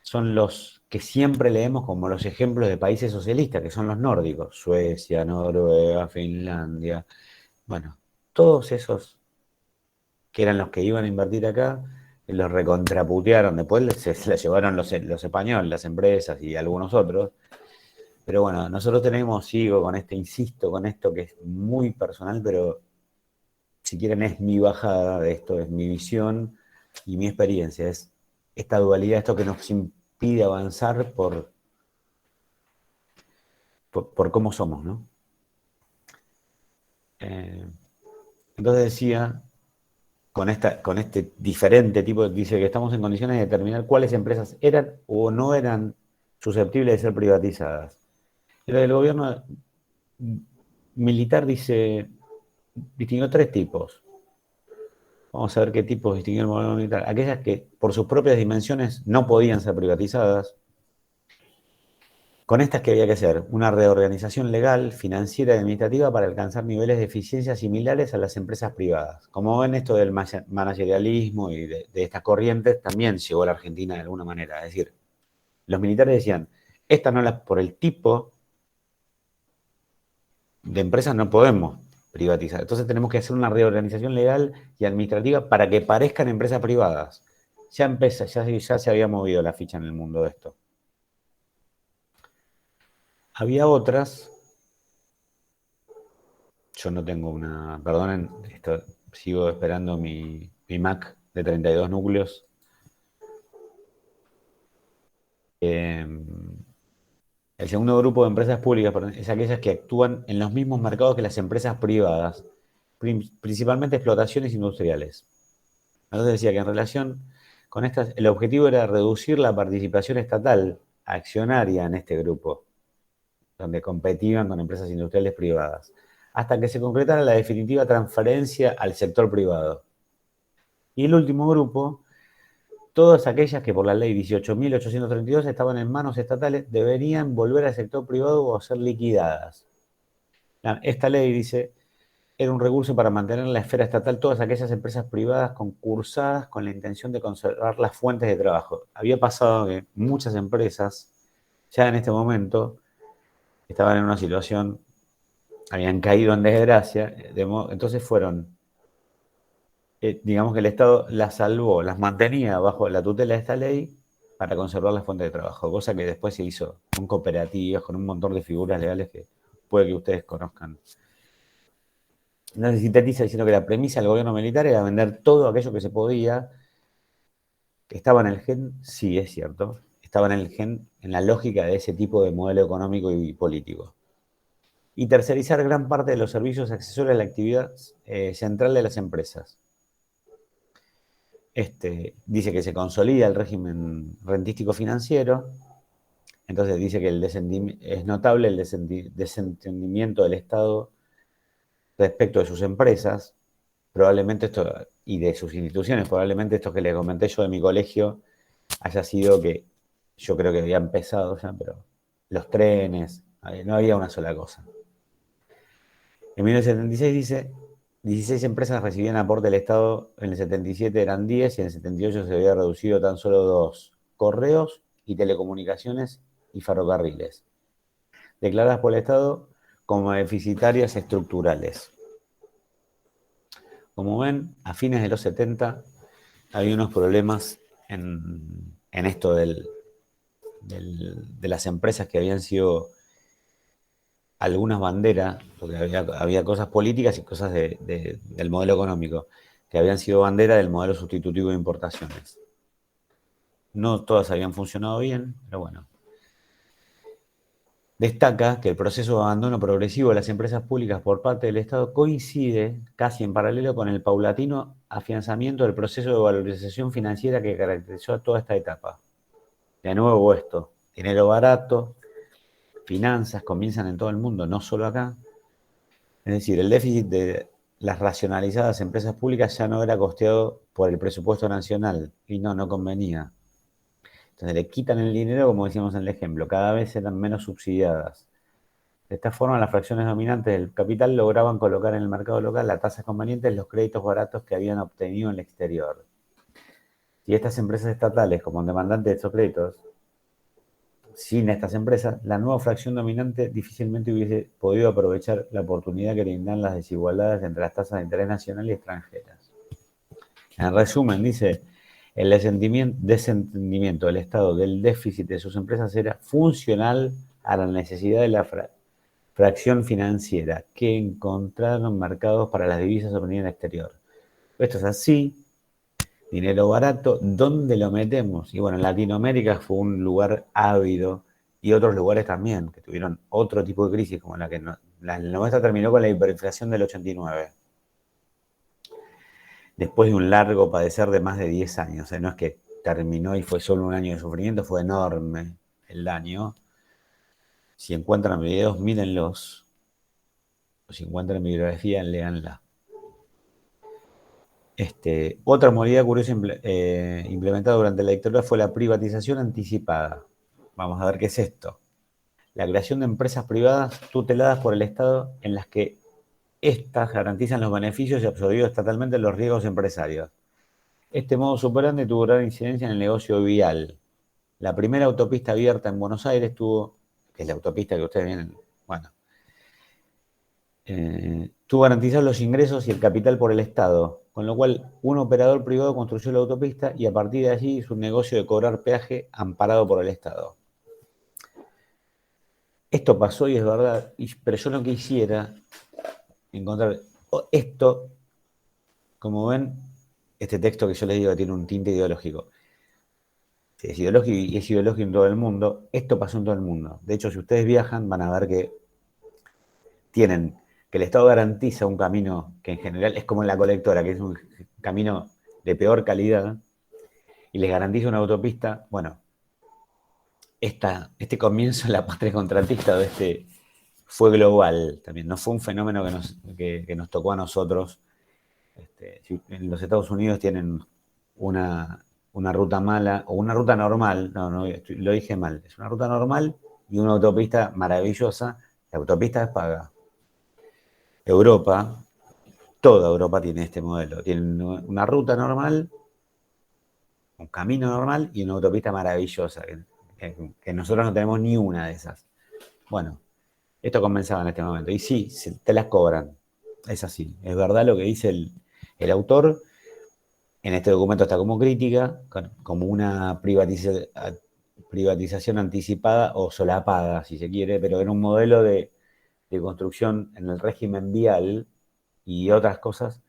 [SPEAKER 1] son los que siempre leemos como los ejemplos de países socialistas, que son los nórdicos: Suecia, Noruega, Finlandia. Bueno, todos esos que eran los que iban a invertir acá, los recontraputearon. Después se la llevaron los españoles, las empresas y algunos otros. Pero bueno, nosotros sigo con insisto con esto que es muy personal, pero si quieren es mi bajada de esto, es mi visión y mi experiencia. Es esta dualidad, esto que nos impide avanzar por cómo somos, ¿no? Eh, entonces decía, con este diferente tipo, dice que estamos en condiciones de determinar cuáles empresas eran o no eran susceptibles de ser privatizadas. El gobierno militar distinguió tres tipos. Vamos a ver qué tipos distinguió el gobierno militar. Aquellas que por sus propias dimensiones no podían ser privatizadas. Con estas, ¿qué había que hacer? Una reorganización legal, financiera y administrativa para alcanzar niveles de eficiencia similares a las empresas privadas. Como ven, esto del managerialismo y de estas corrientes también llegó a la Argentina de alguna manera. Es decir, los militares decían, por el tipo de empresas no podemos privatizar. Entonces tenemos que hacer una reorganización legal y administrativa para que parezcan empresas privadas. Ya se había movido la ficha en el mundo de esto. Había otras, yo no tengo perdonen, sigo esperando mi Mac de 32 núcleos. El segundo grupo de empresas públicas, perdón, es aquellas que actúan en los mismos mercados que las empresas privadas, principalmente explotaciones industriales. Entonces decía que en relación con estas, el objetivo era reducir la participación estatal accionaria en este grupo, donde competían con empresas industriales privadas, hasta que se concretara la definitiva transferencia al sector privado. Y el último grupo, todas aquellas que por la ley 18.832 estaban en manos estatales, deberían volver al sector privado o ser liquidadas. Esta ley dice, era un recurso para mantener en la esfera estatal todas aquellas empresas privadas concursadas con la intención de conservar las fuentes de trabajo. Había pasado que muchas empresas, ya en este momento, estaban en una situación, habían caído en desgracia, entonces fueron, digamos que el Estado las salvó, las mantenía bajo la tutela de esta ley para conservar las fuentes de trabajo, cosa que después se hizo con cooperativas, con un montón de figuras legales que puede que ustedes conozcan. Entonces sintetiza diciendo que la premisa del gobierno militar era vender todo aquello que se podía, que estaba en el gen, sí, es cierto, estaba en el gen, en la lógica de ese tipo de modelo económico y político. Y tercerizar gran parte de los servicios accesorios a la actividad central de las empresas. Dice que se consolida el régimen rentístico financiero, entonces dice que es notable el desentendimiento del Estado respecto de sus empresas, probablemente esto, y de sus instituciones, probablemente esto que le comenté yo de mi colegio, haya sido que yo creo que había empezado ya, pero los trenes, no había una sola cosa. En 1976 dice, 16 empresas recibían aporte del Estado, en el 77 eran 10 y en el 78 se había reducido tan solo 2, correos y telecomunicaciones y ferrocarriles, declaradas por el Estado como deficitarias estructurales. Como ven, a fines de los 70 había unos problemas en esto de las empresas que habían sido algunas banderas, porque había cosas políticas y cosas del modelo económico, que habían sido bandera del modelo sustitutivo de importaciones. No todas habían funcionado bien, pero bueno. Destaca que el proceso de abandono progresivo de las empresas públicas por parte del Estado coincide casi en paralelo con el paulatino afianzamiento del proceso de valorización financiera que caracterizó a toda esta etapa. De nuevo esto, dinero barato, finanzas comienzan en todo el mundo, no solo acá. Es decir, el déficit de las racionalizadas empresas públicas ya no era costeado por el presupuesto nacional y no convenía. Entonces le quitan el dinero, como decíamos en el ejemplo, cada vez eran menos subsidiadas. De esta forma, las fracciones dominantes del capital lograban colocar en el mercado local a tasas convenientes los créditos baratos que habían obtenido en el exterior. Si estas empresas estatales, como demandantes de estos créditos, sin estas empresas, la nueva fracción dominante difícilmente hubiese podido aprovechar la oportunidad que brindan las desigualdades entre las tasas de interés nacional y extranjeras. En resumen, dice, el desentendimiento del Estado del déficit de sus empresas era funcional a la necesidad de la fracción financiera que encontraron mercados para las divisas obtenidas en el exterior. Esto es así, dinero barato, ¿dónde lo metemos? Y bueno, en Latinoamérica fue un lugar ávido y otros lugares también, que tuvieron otro tipo de crisis, como la nuestra terminó con la hiperinflación del 89. Después de un largo padecer de más de 10 años. No es que terminó y fue solo un año de sufrimiento, fue enorme el daño. Si encuentran videos, mírenlos. O si encuentran bibliografía, léanla. Otra modalidad curiosa implementada durante la dictadura fue la privatización anticipada. Vamos a ver qué es esto. La creación de empresas privadas tuteladas por el Estado en las que éstas garantizan los beneficios y absorbidos estatalmente los riesgos empresarios. Este modo operandi tuvo gran incidencia en el negocio vial. La primera autopista abierta en Buenos Aires que es la autopista que ustedes vienen, bueno, tuvo garantizar los ingresos y el capital por el Estado, con lo cual un operador privado construyó la autopista y a partir de allí hizo un negocio de cobrar peaje amparado por el Estado. Esto pasó y es verdad, pero yo no quisiera encontrar esto, como ven, este texto que yo les digo tiene un tinte ideológico. Es ideológico y es ideológico en todo el mundo. Esto pasó en todo el mundo. De hecho, si ustedes viajan, van a ver que el Estado garantiza un camino que en general es como en la colectora, que es un camino de peor calidad, y les garantiza una autopista. Bueno, este comienzo de la patria contratista fue global también, no fue un fenómeno que nos tocó a nosotros. En los Estados Unidos tienen una ruta mala o una ruta normal, lo dije mal, es una ruta normal y una autopista maravillosa. La autopista es paga. Europa, Toda Europa tiene este modelo. Tienen una ruta normal, un camino normal y una autopista maravillosa, que nosotros no tenemos ni una de esas. Bueno, esto comenzaba en este momento. Y sí, te las cobran. Es así. Es verdad lo que dice el autor. En este documento está como crítica, como una privatización anticipada o solapada, si se quiere, pero en un modelo de construcción en el régimen vial y otras cosas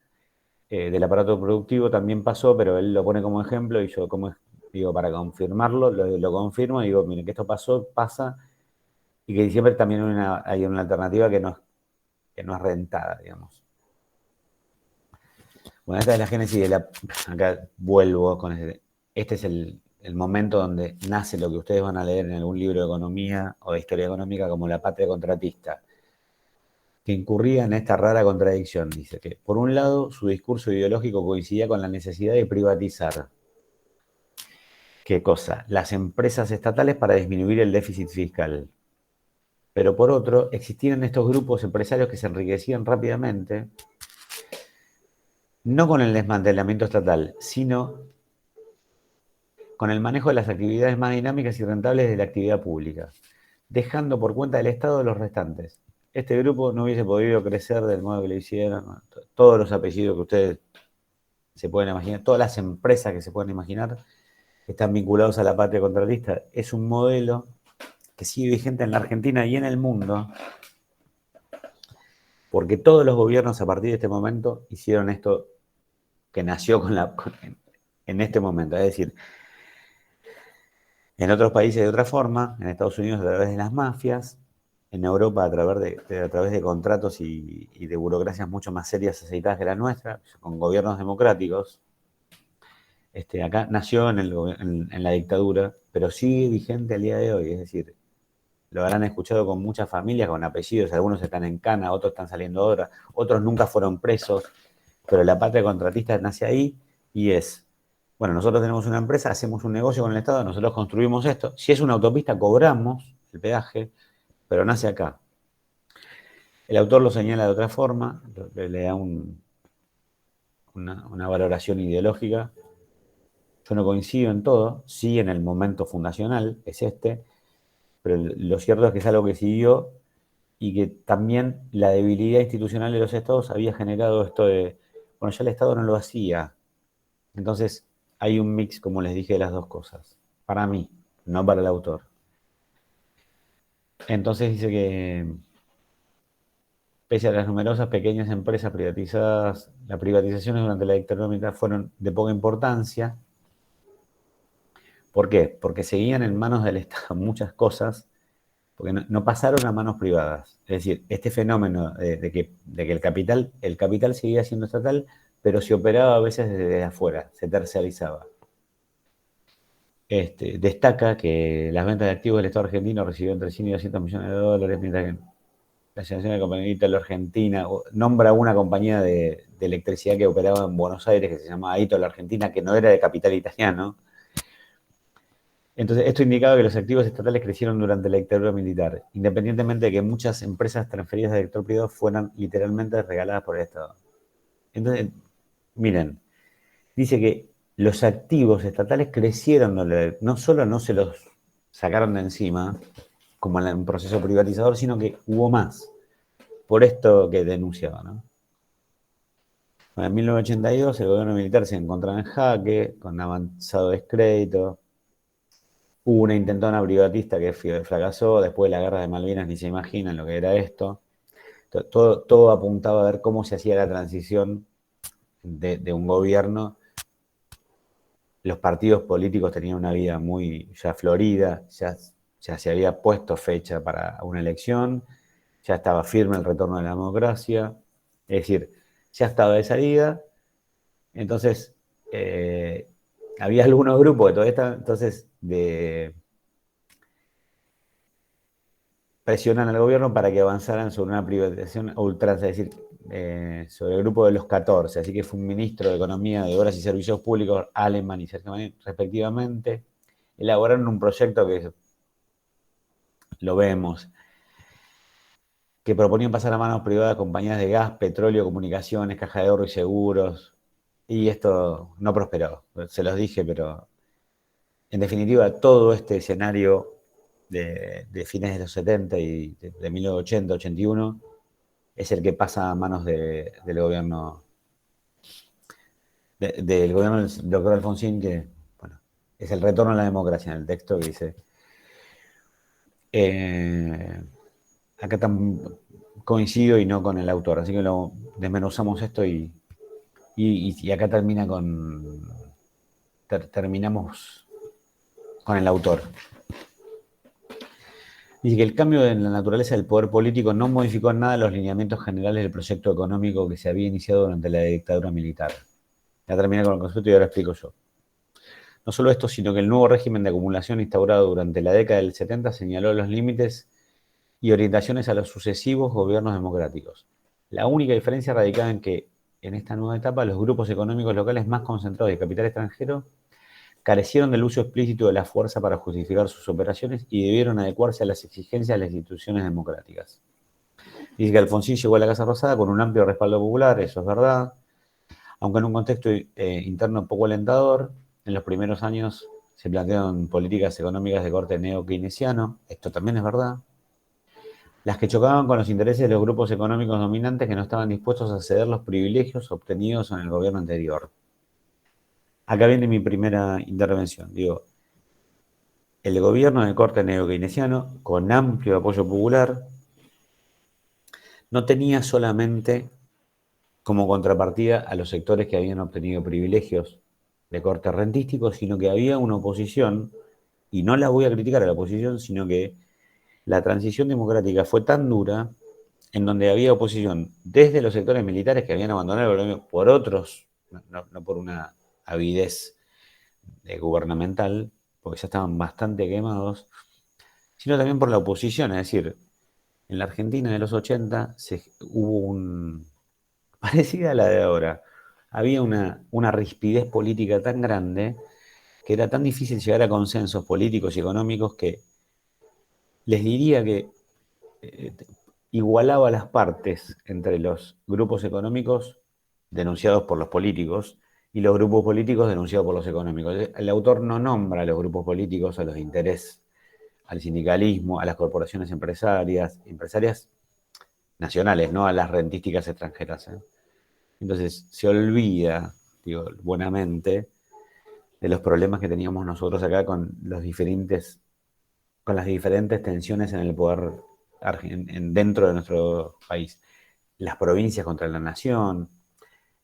[SPEAKER 1] del aparato productivo también pasó, pero él lo pone como ejemplo y yo como digo, para confirmarlo, lo confirmo y digo, miren, que esto pasó, pasa, y que siempre también hay una alternativa que no es rentada, digamos. Bueno, esta es la génesis de la... Acá vuelvo con este es el momento donde nace lo que ustedes van a leer en algún libro de economía o de historia económica como La patria contratista, que incurría en esta rara contradicción. Dice que, por un lado, su discurso ideológico coincidía con la necesidad de privatizar. ¿Qué cosa? Las empresas estatales para disminuir el déficit fiscal. Pero por otro, existían estos grupos empresarios que se enriquecían rápidamente, no con el desmantelamiento estatal, sino con el manejo de las actividades más dinámicas y rentables de la actividad pública, dejando por cuenta del Estado los restantes. Este grupo no hubiese podido crecer del modo que lo hicieron. Todos los apellidos que ustedes se pueden imaginar, todas las empresas que se pueden imaginar, están vinculados a la patria contratista. Es un modelo que sigue vigente en la Argentina y en el mundo, porque todos los gobiernos a partir de este momento hicieron esto que nació en este momento. Es decir, en otros países de otra forma, en Estados Unidos a través de las mafias, en Europa a través de contratos y de burocracias mucho más serias aceitadas que la nuestra, con gobiernos democráticos. Acá nació en la dictadura, pero sigue vigente al día de hoy. Es decir, lo habrán escuchado con muchas familias, con apellidos, algunos están en cana, otros están saliendo ahora, otros nunca fueron presos, pero la patria contratista nace ahí y es, bueno, nosotros tenemos una empresa, hacemos un negocio con el Estado, nosotros construimos esto, si es una autopista cobramos el peaje, pero nace acá. El autor lo señala de otra forma, le da una valoración ideológica. Yo no coincido en todo, sí en el momento fundacional, es pero lo cierto es que es algo que siguió y que también la debilidad institucional de los estados había generado esto de, bueno, ya el Estado no lo hacía. Entonces hay un mix, como les dije, de las dos cosas. Para mí, no para el autor. Entonces dice que pese a las numerosas pequeñas empresas privatizadas, las privatizaciones durante la dictadura militar fueron de poca importancia. ¿Por qué? Porque seguían en manos del Estado muchas cosas, porque no pasaron a manos privadas. Es decir, este fenómeno de que el capital seguía siendo estatal, pero se operaba a veces desde afuera, se terciarizaba. Destaca que las ventas de activos del Estado argentino recibieron entre 100 y 200 millones de dólares, mientras que la Asociación de Compañía Italo Argentina nombra una compañía de electricidad que operaba en Buenos Aires que se llamaba Italo Argentina, que no era de capital italiano. Entonces, esto indicaba que los activos estatales crecieron durante la dictadura militar, independientemente de que muchas empresas transferidas del sector privado fueran literalmente regaladas por el Estado. Entonces, miren, dice que los activos estatales crecieron, no solo no se los sacaron de encima, como en un proceso privatizador, sino que hubo más, por esto que denunciaba, ¿no? Bueno, en 1982 el gobierno militar se encontraba en jaque, con avanzado descrédito. Hubo una intentona privatista que fracasó, después de la guerra de Malvinas ni se imaginan lo que era esto. Todo apuntaba a ver cómo se hacía la transición de un gobierno. Los partidos políticos tenían una vida muy ya florida, ya se había puesto fecha para una elección, ya estaba firme el retorno de la democracia, es decir, ya estaba de salida. Entonces, había algunos grupos que todavía estaban, entonces, presionan al gobierno para que avanzaran sobre una privatización a ultranza, es decir, sobre el grupo de los 14. Así que fue un ministro de Economía, de Obras y Servicios Públicos, Alemán y Sergio Manín, respectivamente, elaboraron un proyecto que lo vemos. que proponían pasar a manos privadas compañías de gas, petróleo, comunicaciones, caja de ahorro y seguros. Y esto no prosperó, se los dije, pero en definitiva todo este escenario de fines de los 70 y de 1980, 81 es el que pasa a manos del gobierno del gobierno del doctor Alfonsín, que bueno, es el retorno a la democracia en el texto que dice, eh, acá coincido y no con el autor, así que lo desmenuzamos esto y acá terminamos con el autor. Dice que el cambio en la naturaleza del poder político no modificó en nada los lineamientos generales del proyecto económico que se había iniciado durante la dictadura militar. Ya terminé con el concepto y ahora explico yo. No solo esto, sino que el nuevo régimen de acumulación instaurado durante la década del 70 señaló los límites y orientaciones a los sucesivos gobiernos democráticos. La única diferencia radicaba en que, en esta nueva etapa, los grupos económicos locales más concentrados de capital extranjero carecieron del uso explícito de la fuerza para justificar sus operaciones y debieron adecuarse a las exigencias de las instituciones democráticas. Dice que Alfonsín llegó a la Casa Rosada con un amplio respaldo popular, eso es verdad, aunque en un contexto interno poco alentador. En los primeros años se plantearon políticas económicas de corte neo-keynesiano, esto también es verdad, las que chocaban con los intereses de los grupos económicos dominantes que no estaban dispuestos a ceder los privilegios obtenidos en el gobierno anterior. Acá viene mi primera intervención. Digo, el gobierno de corte neo-keynesiano, con amplio apoyo popular, no tenía solamente como contrapartida a los sectores que habían obtenido privilegios de corte rentístico, sino que había una oposición, y no la voy a criticar a la oposición, sino que la transición democrática fue tan dura en donde había oposición desde los sectores militares que habían abandonado el gobierno por otros, no por una avidez gubernamental, porque ya estaban bastante quemados, sino también por la oposición, es decir, en la Argentina de los 80 hubo parecida a la de ahora, había una rispidez política tan grande que era tan difícil llegar a consensos políticos y económicos que les diría que eh, igualaba las partes entre los grupos económicos denunciados por los políticos y los grupos políticos denunciados por los económicos. El autor no nombra a los grupos políticos, a los de interés, al sindicalismo, a las corporaciones empresarias nacionales, no a las rentísticas extranjeras. Entonces se olvida, digo, buenamente, de los problemas que teníamos nosotros acá con las diferentes tensiones en el poder dentro de nuestro país. Las provincias contra la nación,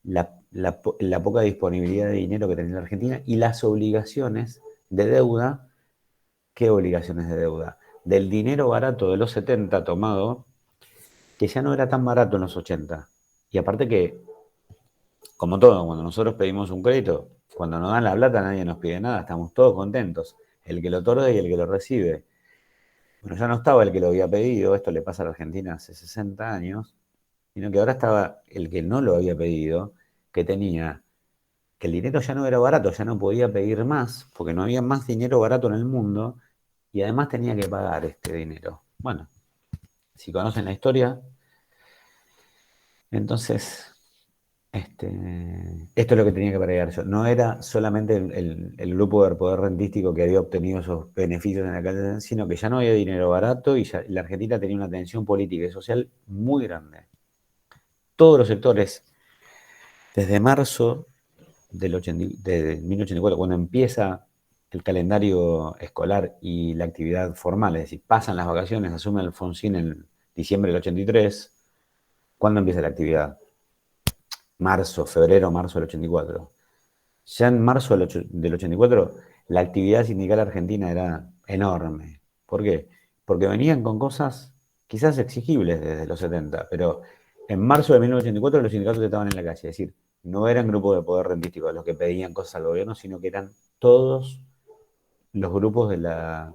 [SPEAKER 1] la poca disponibilidad de dinero que tenía la Argentina y las obligaciones de deuda. ¿Qué obligaciones de deuda? Del dinero barato de los 70 tomado, que ya no era tan barato en los 80. Y aparte que, como todo, cuando nosotros pedimos un crédito, cuando nos dan la plata nadie nos pide nada, estamos todos contentos. El que lo otorga y el que lo recibe. Bueno, ya no estaba el que lo había pedido, esto le pasa a la Argentina hace 60 años, sino que ahora estaba el que no lo había pedido, que tenía, que el dinero ya no era barato, ya no podía pedir más, porque no había más dinero barato en el mundo, y además tenía que pagar este dinero. Bueno, si conocen la historia, entonces esto es lo que tenía que pagar yo. No era solamente el grupo de poder rentístico que había obtenido esos beneficios en la calle, sino que ya no había dinero barato y la Argentina tenía una tensión política y social muy grande. Todos los sectores, desde marzo de 1984, cuando empieza el calendario escolar y la actividad formal, es decir, pasan las vacaciones, asume Alfonsín en diciembre del 83, ¿cuándo empieza la actividad? Febrero, marzo del 84. Ya en marzo del 84, la actividad sindical argentina era enorme. ¿Por qué? Porque venían con cosas quizás exigibles desde los 70, pero en marzo de 1984 los sindicatos estaban en la calle, es decir, no eran grupos de poder rentístico los que pedían cosas al gobierno, sino que eran todos los grupos de la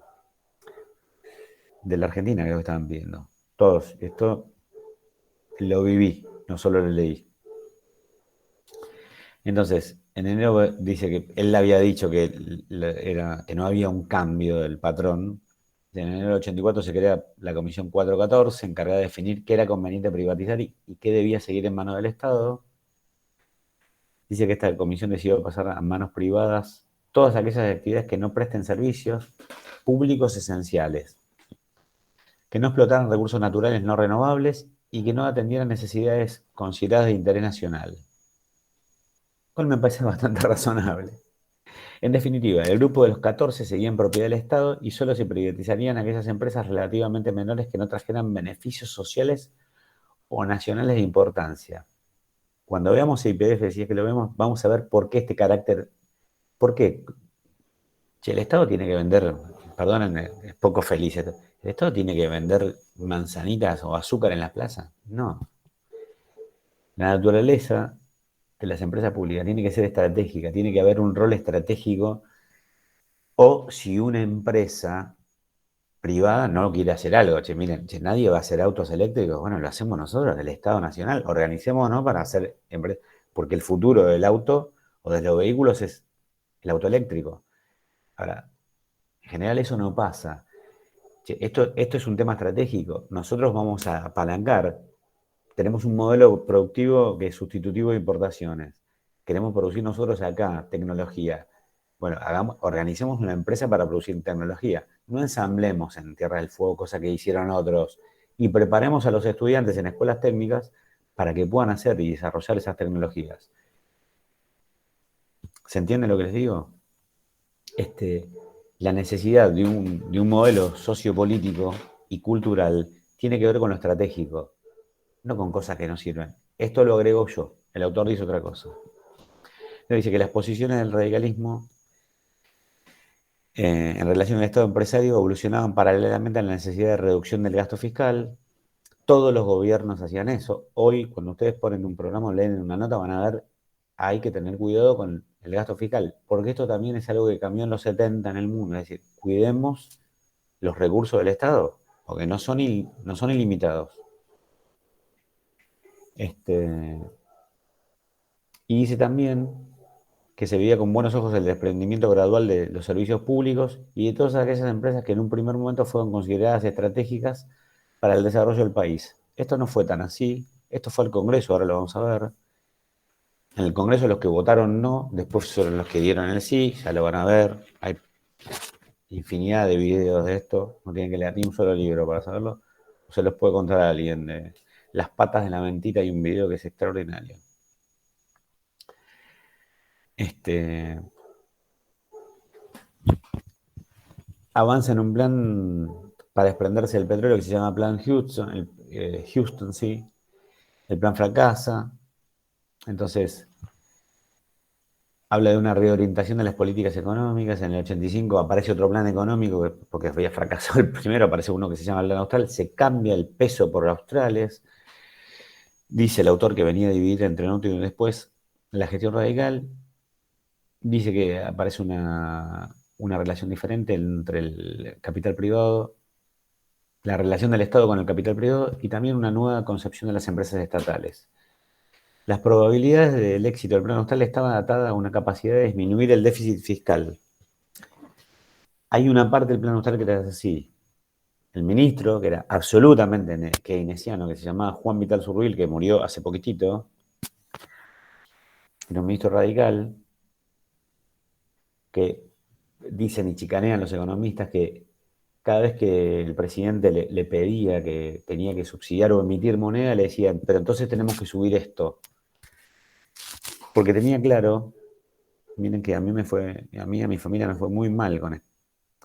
[SPEAKER 1] Argentina que lo estaban pidiendo. Todos. Esto lo viví, no solo lo leí. Entonces, en enero dice que él había dicho que no había un cambio del patrón, En enero del 84 se crea la Comisión 414, encargada de definir qué era conveniente privatizar y qué debía seguir en manos del Estado. Dice que esta comisión decidió pasar a manos privadas todas aquellas actividades que no presten servicios públicos esenciales, que no explotaran recursos naturales no renovables y que no atendieran necesidades consideradas de interés nacional. Cual me parece bastante razonable. En definitiva, el grupo de los 14 seguía en propiedad del Estado y solo se privatizarían aquellas empresas relativamente menores que no trajeran beneficios sociales o nacionales de importancia. Cuando veamos el IPF, si es que lo vemos, vamos a ver por qué este carácter, por qué. Che, el Estado tiene que vender, perdónenme, es poco feliz esto. ¿El Estado tiene que vender manzanitas o azúcar en las plazas? No. La naturaleza de las empresas públicas tiene que ser estratégica, tiene que haber un rol estratégico. O si una empresa privada no quiere hacer algo, che, miren, che, nadie va a hacer autos eléctricos, bueno, lo hacemos nosotros, el Estado Nacional, organicémonos para hacer empresas, porque el futuro del auto o de los vehículos es el auto eléctrico. Ahora, en general eso no pasa. Che, esto es un tema estratégico, nosotros vamos a apalancar, tenemos un modelo productivo que es sustitutivo de importaciones, queremos producir nosotros acá tecnología. Bueno, organicemos una empresa para producir tecnología. No ensamblemos en Tierra del Fuego, cosa que hicieron otros, y preparemos a los estudiantes en escuelas técnicas para que puedan hacer y desarrollar esas tecnologías. ¿Se entiende lo que les digo? La necesidad de un modelo sociopolítico y cultural tiene que ver con lo estratégico, no con cosas que no sirven. Esto lo agrego yo, el autor dice otra cosa. Dice que las posiciones del radicalismo en relación al Estado empresario evolucionaban paralelamente a la necesidad de reducción del gasto fiscal. Todos los gobiernos hacían eso. Hoy, cuando ustedes ponen un programa o leen una nota, van a ver, hay que tener cuidado con el gasto fiscal, porque esto también es algo que cambió en los 70 en el mundo. Es decir, cuidemos los recursos del Estado, porque no son ilimitados. Y dice también que se veía con buenos ojos el desprendimiento gradual de los servicios públicos y de todas aquellas empresas que en un primer momento fueron consideradas estratégicas para el desarrollo del país. Esto no fue tan así, esto fue al Congreso, ahora lo vamos a ver. En el Congreso los que votaron no, después fueron los que dieron el sí, ya lo van a ver. Hay infinidad de videos de esto, no tienen que leer ni un solo libro para saberlo. O se los puede contar a alguien. De Las patas de la mentira hay un video que es extraordinario. Avanza en un plan para desprenderse del petróleo que se llama Plan Houston, Houston, sí. El plan fracasa. Entonces, habla de una reorientación de las políticas económicas. En el 85 aparece otro plan económico, porque había fracasado el primero, aparece uno que se llama el plan austral. Se cambia el peso por australes. Dice el autor que venía a dividir entre un antes y un después la gestión radical. Dice que aparece una relación diferente entre el capital privado, la relación del Estado con el capital privado y también una nueva concepción de las empresas estatales. Las probabilidades del éxito del plan austral estaban atadas a una capacidad de disminuir el déficit fiscal. Hay una parte del plan austral que era así. El ministro, que era absolutamente keynesiano, que se llamaba Juan Vital Surruil, que murió hace poquitito, era un ministro radical, que dicen y chicanean los economistas que cada vez que el presidente le pedía que tenía que subsidiar o emitir moneda, le decían, pero entonces tenemos que subir esto. Porque tenía claro, miren que a mí a mi familia me fue muy mal con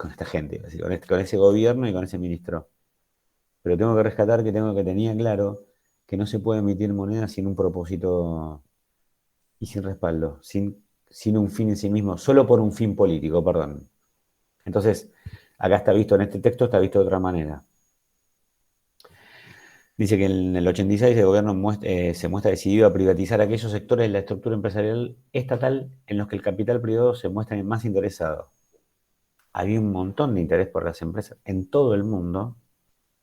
[SPEAKER 1] esta gente, así, con ese gobierno y con ese ministro. Pero tengo que rescatar que tenía claro que no se puede emitir moneda sin un propósito y sin respaldo, sin un fin en sí mismo, solo por un fin político, perdón. Entonces, acá está visto, en este texto está visto de otra manera. Dice que en el 86 el gobierno se muestra decidido a privatizar aquellos sectores de la estructura empresarial estatal en los que el capital privado se muestra más interesado. Había un montón de interés por las empresas en todo el mundo.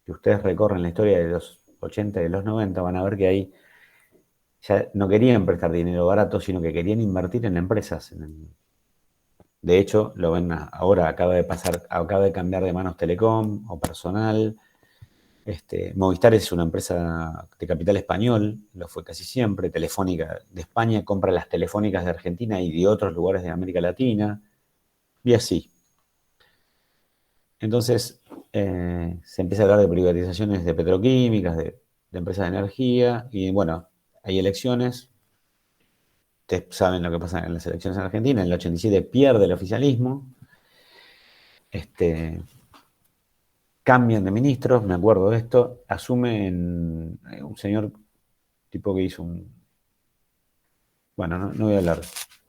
[SPEAKER 1] Si ustedes recorren la historia de los 80 y de los 90, van a ver que ahí ya no querían prestar dinero barato, sino que querían invertir en empresas. De hecho, lo ven ahora, acaba de cambiar de manos Telecom o Personal. Movistar es una empresa de capital español, lo fue casi siempre. Telefónica de España compra las telefónicas de Argentina y de otros lugares de América Latina, y así. Entonces, se empieza a hablar de privatizaciones de petroquímicas, de empresas de energía, y bueno, hay elecciones. Ustedes saben lo que pasa en las elecciones en Argentina. En el 87 pierde el oficialismo. Cambian de ministros, me acuerdo de esto. Asumen un señor tipo que hizo Bueno, no voy a hablar.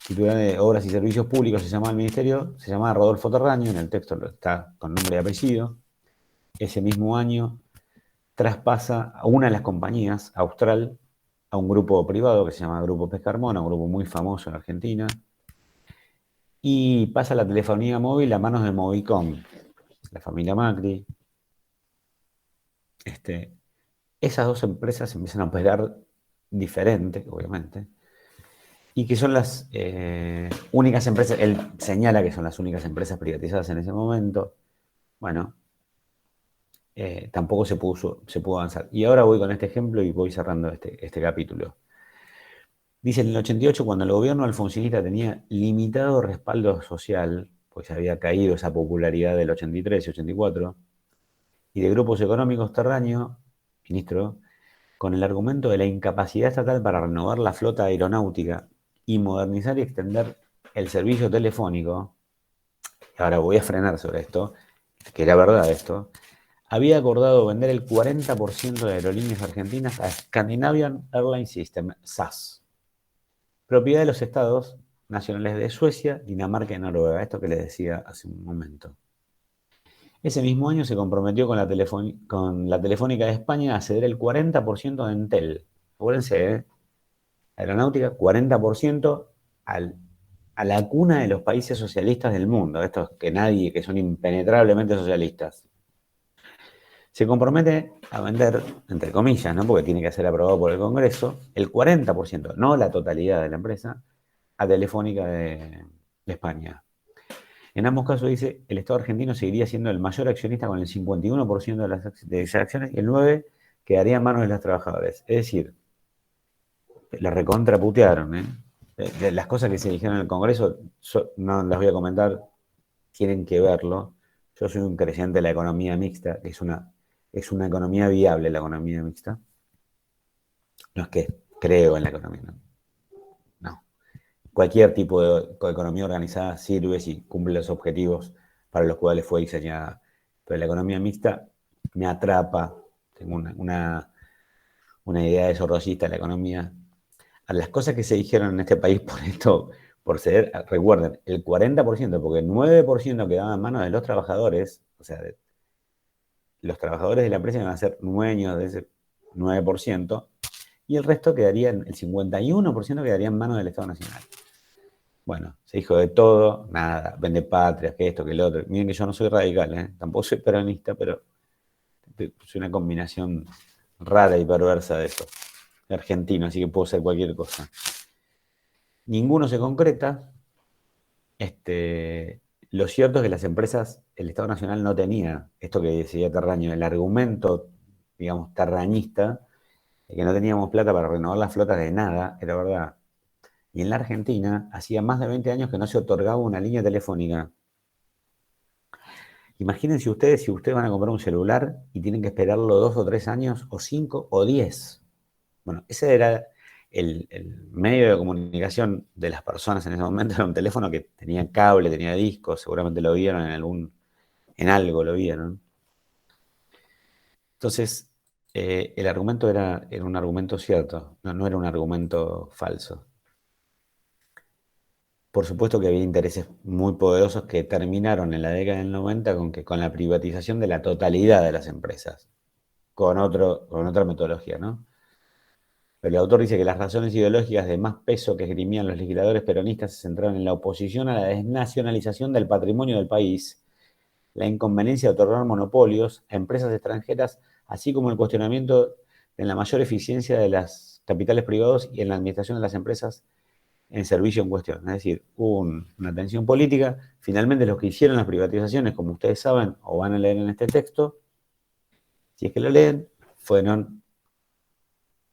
[SPEAKER 1] Titular de Obras y Servicios Públicos se llamaba el ministerio, se llamaba Rodolfo Terraño, en el texto está con nombre y apellido. Ese mismo año traspasa a una de las compañías, Austral, a un grupo privado que se llama Grupo Pescarmona, un grupo muy famoso en Argentina, y pasa la telefonía móvil a manos de Movicom, la familia Macri. Esas dos empresas empiezan a operar diferente, obviamente, y que son las únicas empresas, él señala que son las únicas empresas privatizadas en ese momento. Bueno, tampoco se pudo avanzar. Y ahora voy con este ejemplo y voy cerrando este capítulo. Dice, en el 88, cuando el gobierno alfonsinista tenía limitado respaldo social, pues había caído esa popularidad del 83 y 84, y de grupos económicos, Terraño, ministro, con el argumento de la incapacidad estatal para renovar la flota aeronáutica y modernizar y extender el servicio telefónico, ahora voy a frenar sobre esto, que era verdad esto, había acordado vender el 40% de aerolíneas argentinas a Scandinavian Airlines System, SAS, propiedad de los estados nacionales de Suecia, Dinamarca y Noruega, esto que les decía hace un momento. Ese mismo año se comprometió con la Telefónica de España a ceder el 40% de Entel. Acuérdense, aeronáutica, 40% a la cuna de los países socialistas del mundo, estos que son impenetrablemente socialistas. Se compromete a vender, entre comillas, ¿no? Porque tiene que ser aprobado por el Congreso, el 40%, no la totalidad de la empresa, a Telefónica de España. En ambos casos dice, el Estado argentino seguiría siendo el mayor accionista con el 51% de esas acciones y el 9% quedaría en manos de los trabajadores. Es decir, la recontraputearon, ¿eh? De las cosas que se dijeron en el Congreso, no las voy a comentar, tienen que verlo. Yo soy un creyente de la economía mixta, que es una economía viable la economía mixta. No es que creo en la economía, no. Cualquier tipo de economía organizada sirve si cumple los objetivos para los cuales fue diseñada. Pero la economía mixta me atrapa, tengo una idea desarrollista de la economía. A las cosas que se dijeron en este país por esto, por ceder, recuerden, el 40%, porque el 9% quedaba en manos de los trabajadores, o sea, los trabajadores de la empresa iban a ser dueños de ese 9%, y el resto el 51% quedaría en manos del Estado Nacional. Bueno, se dijo de todo, nada, vende patrias, que esto, que lo otro. Miren que yo no soy radical, tampoco soy peronista, pero soy una combinación rara y perversa de eso. Argentino, así que puedo ser cualquier cosa. Ninguno se concreta. Lo cierto es que las empresas, el Estado Nacional no tenía esto que decía Terraño, el argumento, digamos, terrañista, de que no teníamos plata para renovar las flotas de nada, era verdad. Y en la Argentina, hacía más de 20 años que no se otorgaba una línea telefónica. Imagínense ustedes si ustedes van a comprar un celular y tienen que esperarlo 2 o 3 años, o 5 o 10. Bueno, ese era el medio de comunicación de las personas en ese momento, era un teléfono que tenía cable, tenía discos, seguramente lo vieron en algo lo vieron. Entonces, el argumento era un argumento cierto, no era un argumento falso. Por supuesto que había intereses muy poderosos que terminaron en la década del 90 con la privatización de la totalidad de las empresas, con otra metodología, ¿no? Pero el autor dice que las razones ideológicas de más peso que esgrimían los legisladores peronistas se centraron en la oposición a la desnacionalización del patrimonio del país, la inconveniencia de otorgar monopolios a empresas extranjeras, así como el cuestionamiento de la mayor eficiencia de los capitales privados y en la administración de las empresas en servicio en cuestión. Es decir, hubo una tensión política. Finalmente los que hicieron las privatizaciones, como ustedes saben, o van a leer en este texto, si es que lo leen, fueron,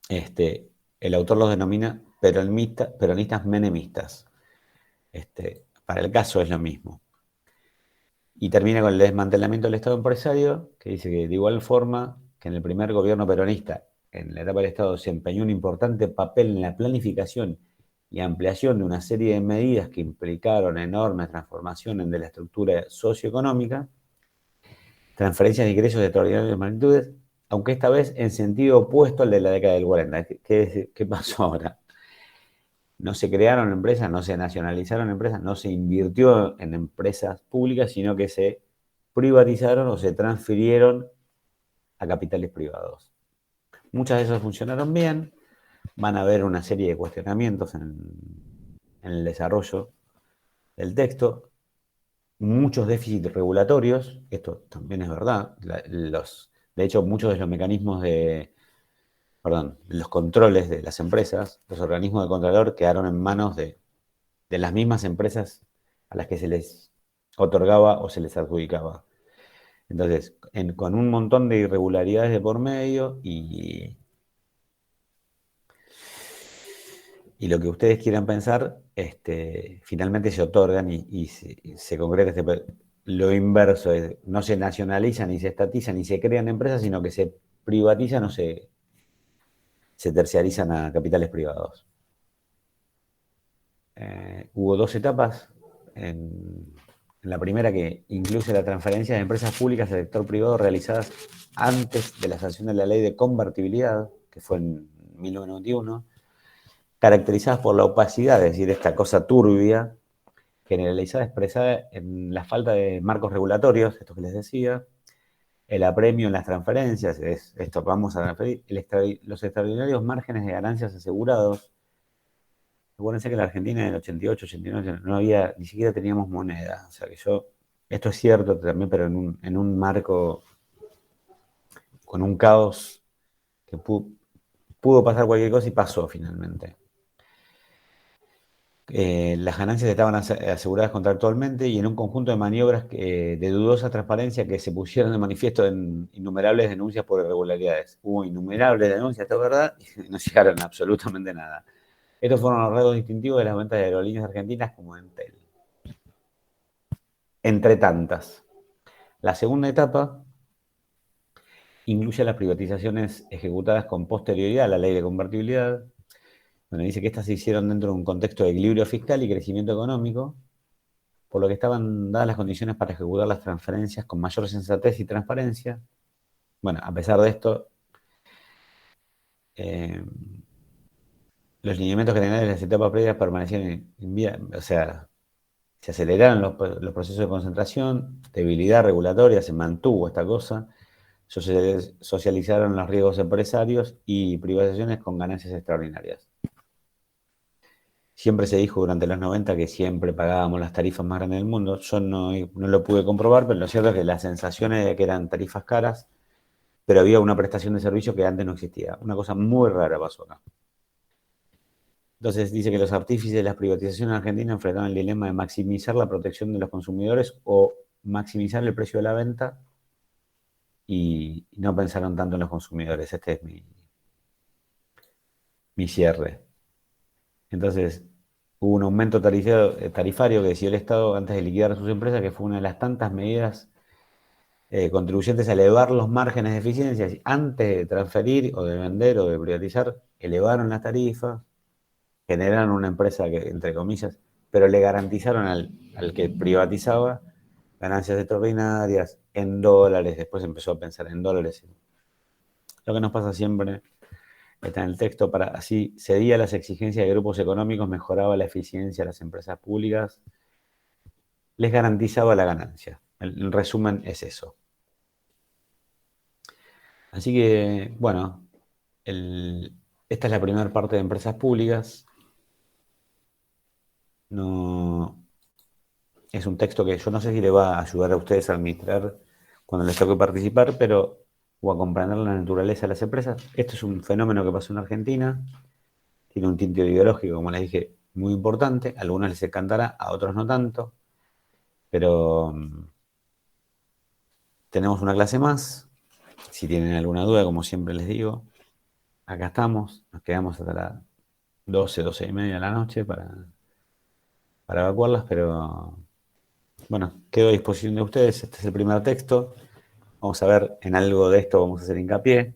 [SPEAKER 1] el autor los denomina peronistas menemistas. Para el caso es lo mismo. Y termina con el desmantelamiento del Estado empresario, que dice que de igual forma que en el primer gobierno peronista, en la etapa del Estado, se empeñó un importante papel en la planificación y ampliación de una serie de medidas que implicaron enormes transformaciones de la estructura socioeconómica, transferencias de ingresos de extraordinarias magnitudes, aunque esta vez en sentido opuesto al de la década del 40. ¿Qué pasó ahora? No se crearon empresas, no se nacionalizaron empresas, no se invirtió en empresas públicas, sino que se privatizaron o se transfirieron a capitales privados. Muchas de esas funcionaron bien, van a haber una serie de cuestionamientos en el desarrollo del texto, muchos déficits regulatorios, esto también es verdad, de hecho muchos de los mecanismos los controles de las empresas, los organismos de controlor quedaron en manos de las mismas empresas a las que se les otorgaba o se les adjudicaba. Entonces, con un montón de irregularidades de por medio y lo que ustedes quieran pensar, finalmente se otorgan y se concreta lo inverso, no se nacionalizan, ni se estatizan, ni se crean empresas, sino que se privatizan o se terciarizan a capitales privados. Hubo dos etapas. En la primera, que incluye la transferencia de empresas públicas al sector privado realizadas antes de la sanción de la ley de convertibilidad, que fue en 1991, caracterizadas por la opacidad, es decir, esta cosa turbia, generalizada, expresada en la falta de marcos regulatorios, esto que les decía, el apremio en las transferencias, esto vamos a transferir, los extraordinarios márgenes de ganancias asegurados. Acuérdense que en la Argentina en el 88, 89 no había, ni siquiera teníamos moneda. O sea que esto es cierto también, pero en un marco con un caos que pudo pasar cualquier cosa y pasó finalmente. Las ganancias estaban aseguradas contractualmente y en un conjunto de maniobras de dudosa transparencia que se pusieron de manifiesto en innumerables denuncias por irregularidades. Hubo innumerables denuncias, esto es verdad, y no llegaron a absolutamente nada. Estos fueron los rasgos distintivos de las ventas de aerolíneas argentinas como Entel. Entre tantas. La segunda etapa incluye las privatizaciones ejecutadas con posterioridad a la ley de convertibilidad, donde dice que estas se hicieron dentro de un contexto de equilibrio fiscal y crecimiento económico, por lo que estaban dadas las condiciones para ejecutar las transferencias con mayor sensatez y transparencia. Bueno, a pesar de esto, los lineamientos generales de las etapas previas permanecían o sea, se aceleraron los procesos de concentración, debilidad regulatoria, se mantuvo esta cosa, socializaron los riesgos empresarios y privatizaciones con ganancias extraordinarias. Siempre se dijo durante los 90 que siempre pagábamos las tarifas más grandes del mundo. Yo no lo pude comprobar, pero lo cierto es que la sensación es de que eran tarifas caras, pero había una prestación de servicio que antes no existía. Una cosa muy rara pasó acá. Entonces dice que los artífices de las privatizaciones en Argentina enfrentaban el dilema de maximizar la protección de los consumidores o maximizar el precio de la venta y no pensaron tanto en los consumidores. Este es mi cierre. Entonces, hubo un aumento tarifario que decidió el Estado antes de liquidar sus empresas, que fue una de las tantas medidas contribuyentes a elevar los márgenes de eficiencia. Antes de transferir o de vender o de privatizar, elevaron las tarifas, generaron una empresa que, entre comillas, pero le garantizaron al que privatizaba ganancias extraordinarias en dólares. Después empezó a pensar en dólares. Lo que nos pasa siempre está en el texto, así cedía a las exigencias de grupos económicos, mejoraba la eficiencia de las empresas públicas, les garantizaba la ganancia. El resumen es eso. Así que, bueno, esta es la primera parte de empresas públicas. No, es un texto que yo no sé si le va a ayudar a ustedes a administrar cuando les toque participar, o a comprender la naturaleza de las empresas. Esto es un fenómeno que pasó en Argentina, tiene un tinte ideológico, como les dije, muy importante. A algunos les encantará, a otros no tanto. Pero tenemos una clase más. Si tienen alguna duda, como siempre les digo, acá estamos. Nos quedamos hasta las 12, 12:30 de la noche para evacuarlas, pero bueno, quedo a disposición de ustedes. Este es el primer texto. Vamos a ver, en algo de esto vamos a hacer hincapié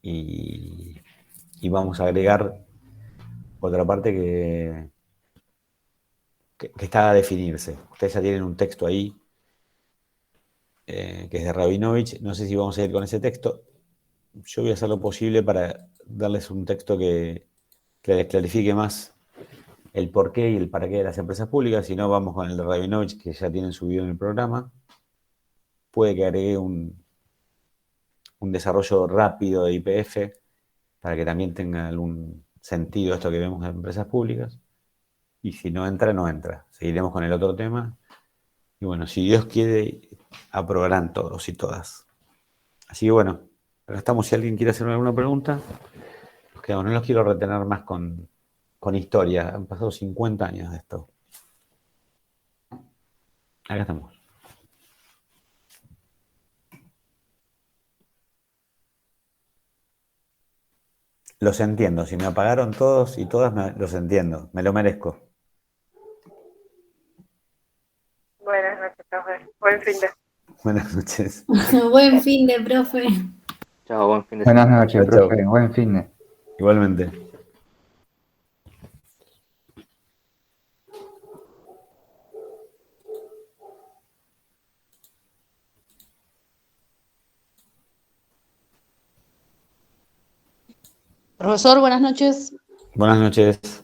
[SPEAKER 1] y vamos a agregar otra parte que está a definirse. Ustedes ya tienen un texto ahí que es de Rabinovich. No sé si vamos a ir con ese texto. Yo voy a hacer lo posible para darles un texto que les clarifique más el porqué y el para qué de las empresas públicas. Si no, vamos con el de Rabinovich, que ya tienen subido en el programa. Puede que agregue un desarrollo rápido de IPF para que también tenga algún sentido esto que vemos en empresas públicas. Y si no entra, no entra. Seguiremos con el otro tema. Y bueno, si Dios quiere, aprobarán todos y todas. Así que bueno, acá estamos. Si alguien quiere hacerme alguna pregunta, nos quedamos. No los quiero retener más con historia. Han pasado 50 años de esto. Acá estamos. Los entiendo. Si me apagaron todos y todas, los entiendo. Me lo merezco.
[SPEAKER 2] Buenas noches, profe. Buen fin de.
[SPEAKER 1] Buenas noches.
[SPEAKER 3] Buen fin de, profe.
[SPEAKER 4] Chao, buen fin de
[SPEAKER 5] Buenas
[SPEAKER 4] semana.
[SPEAKER 5] noches,
[SPEAKER 1] Chau,
[SPEAKER 5] profe. Buen fin de.
[SPEAKER 1] Igualmente.
[SPEAKER 6] Profesor, buenas noches.
[SPEAKER 1] Buenas noches.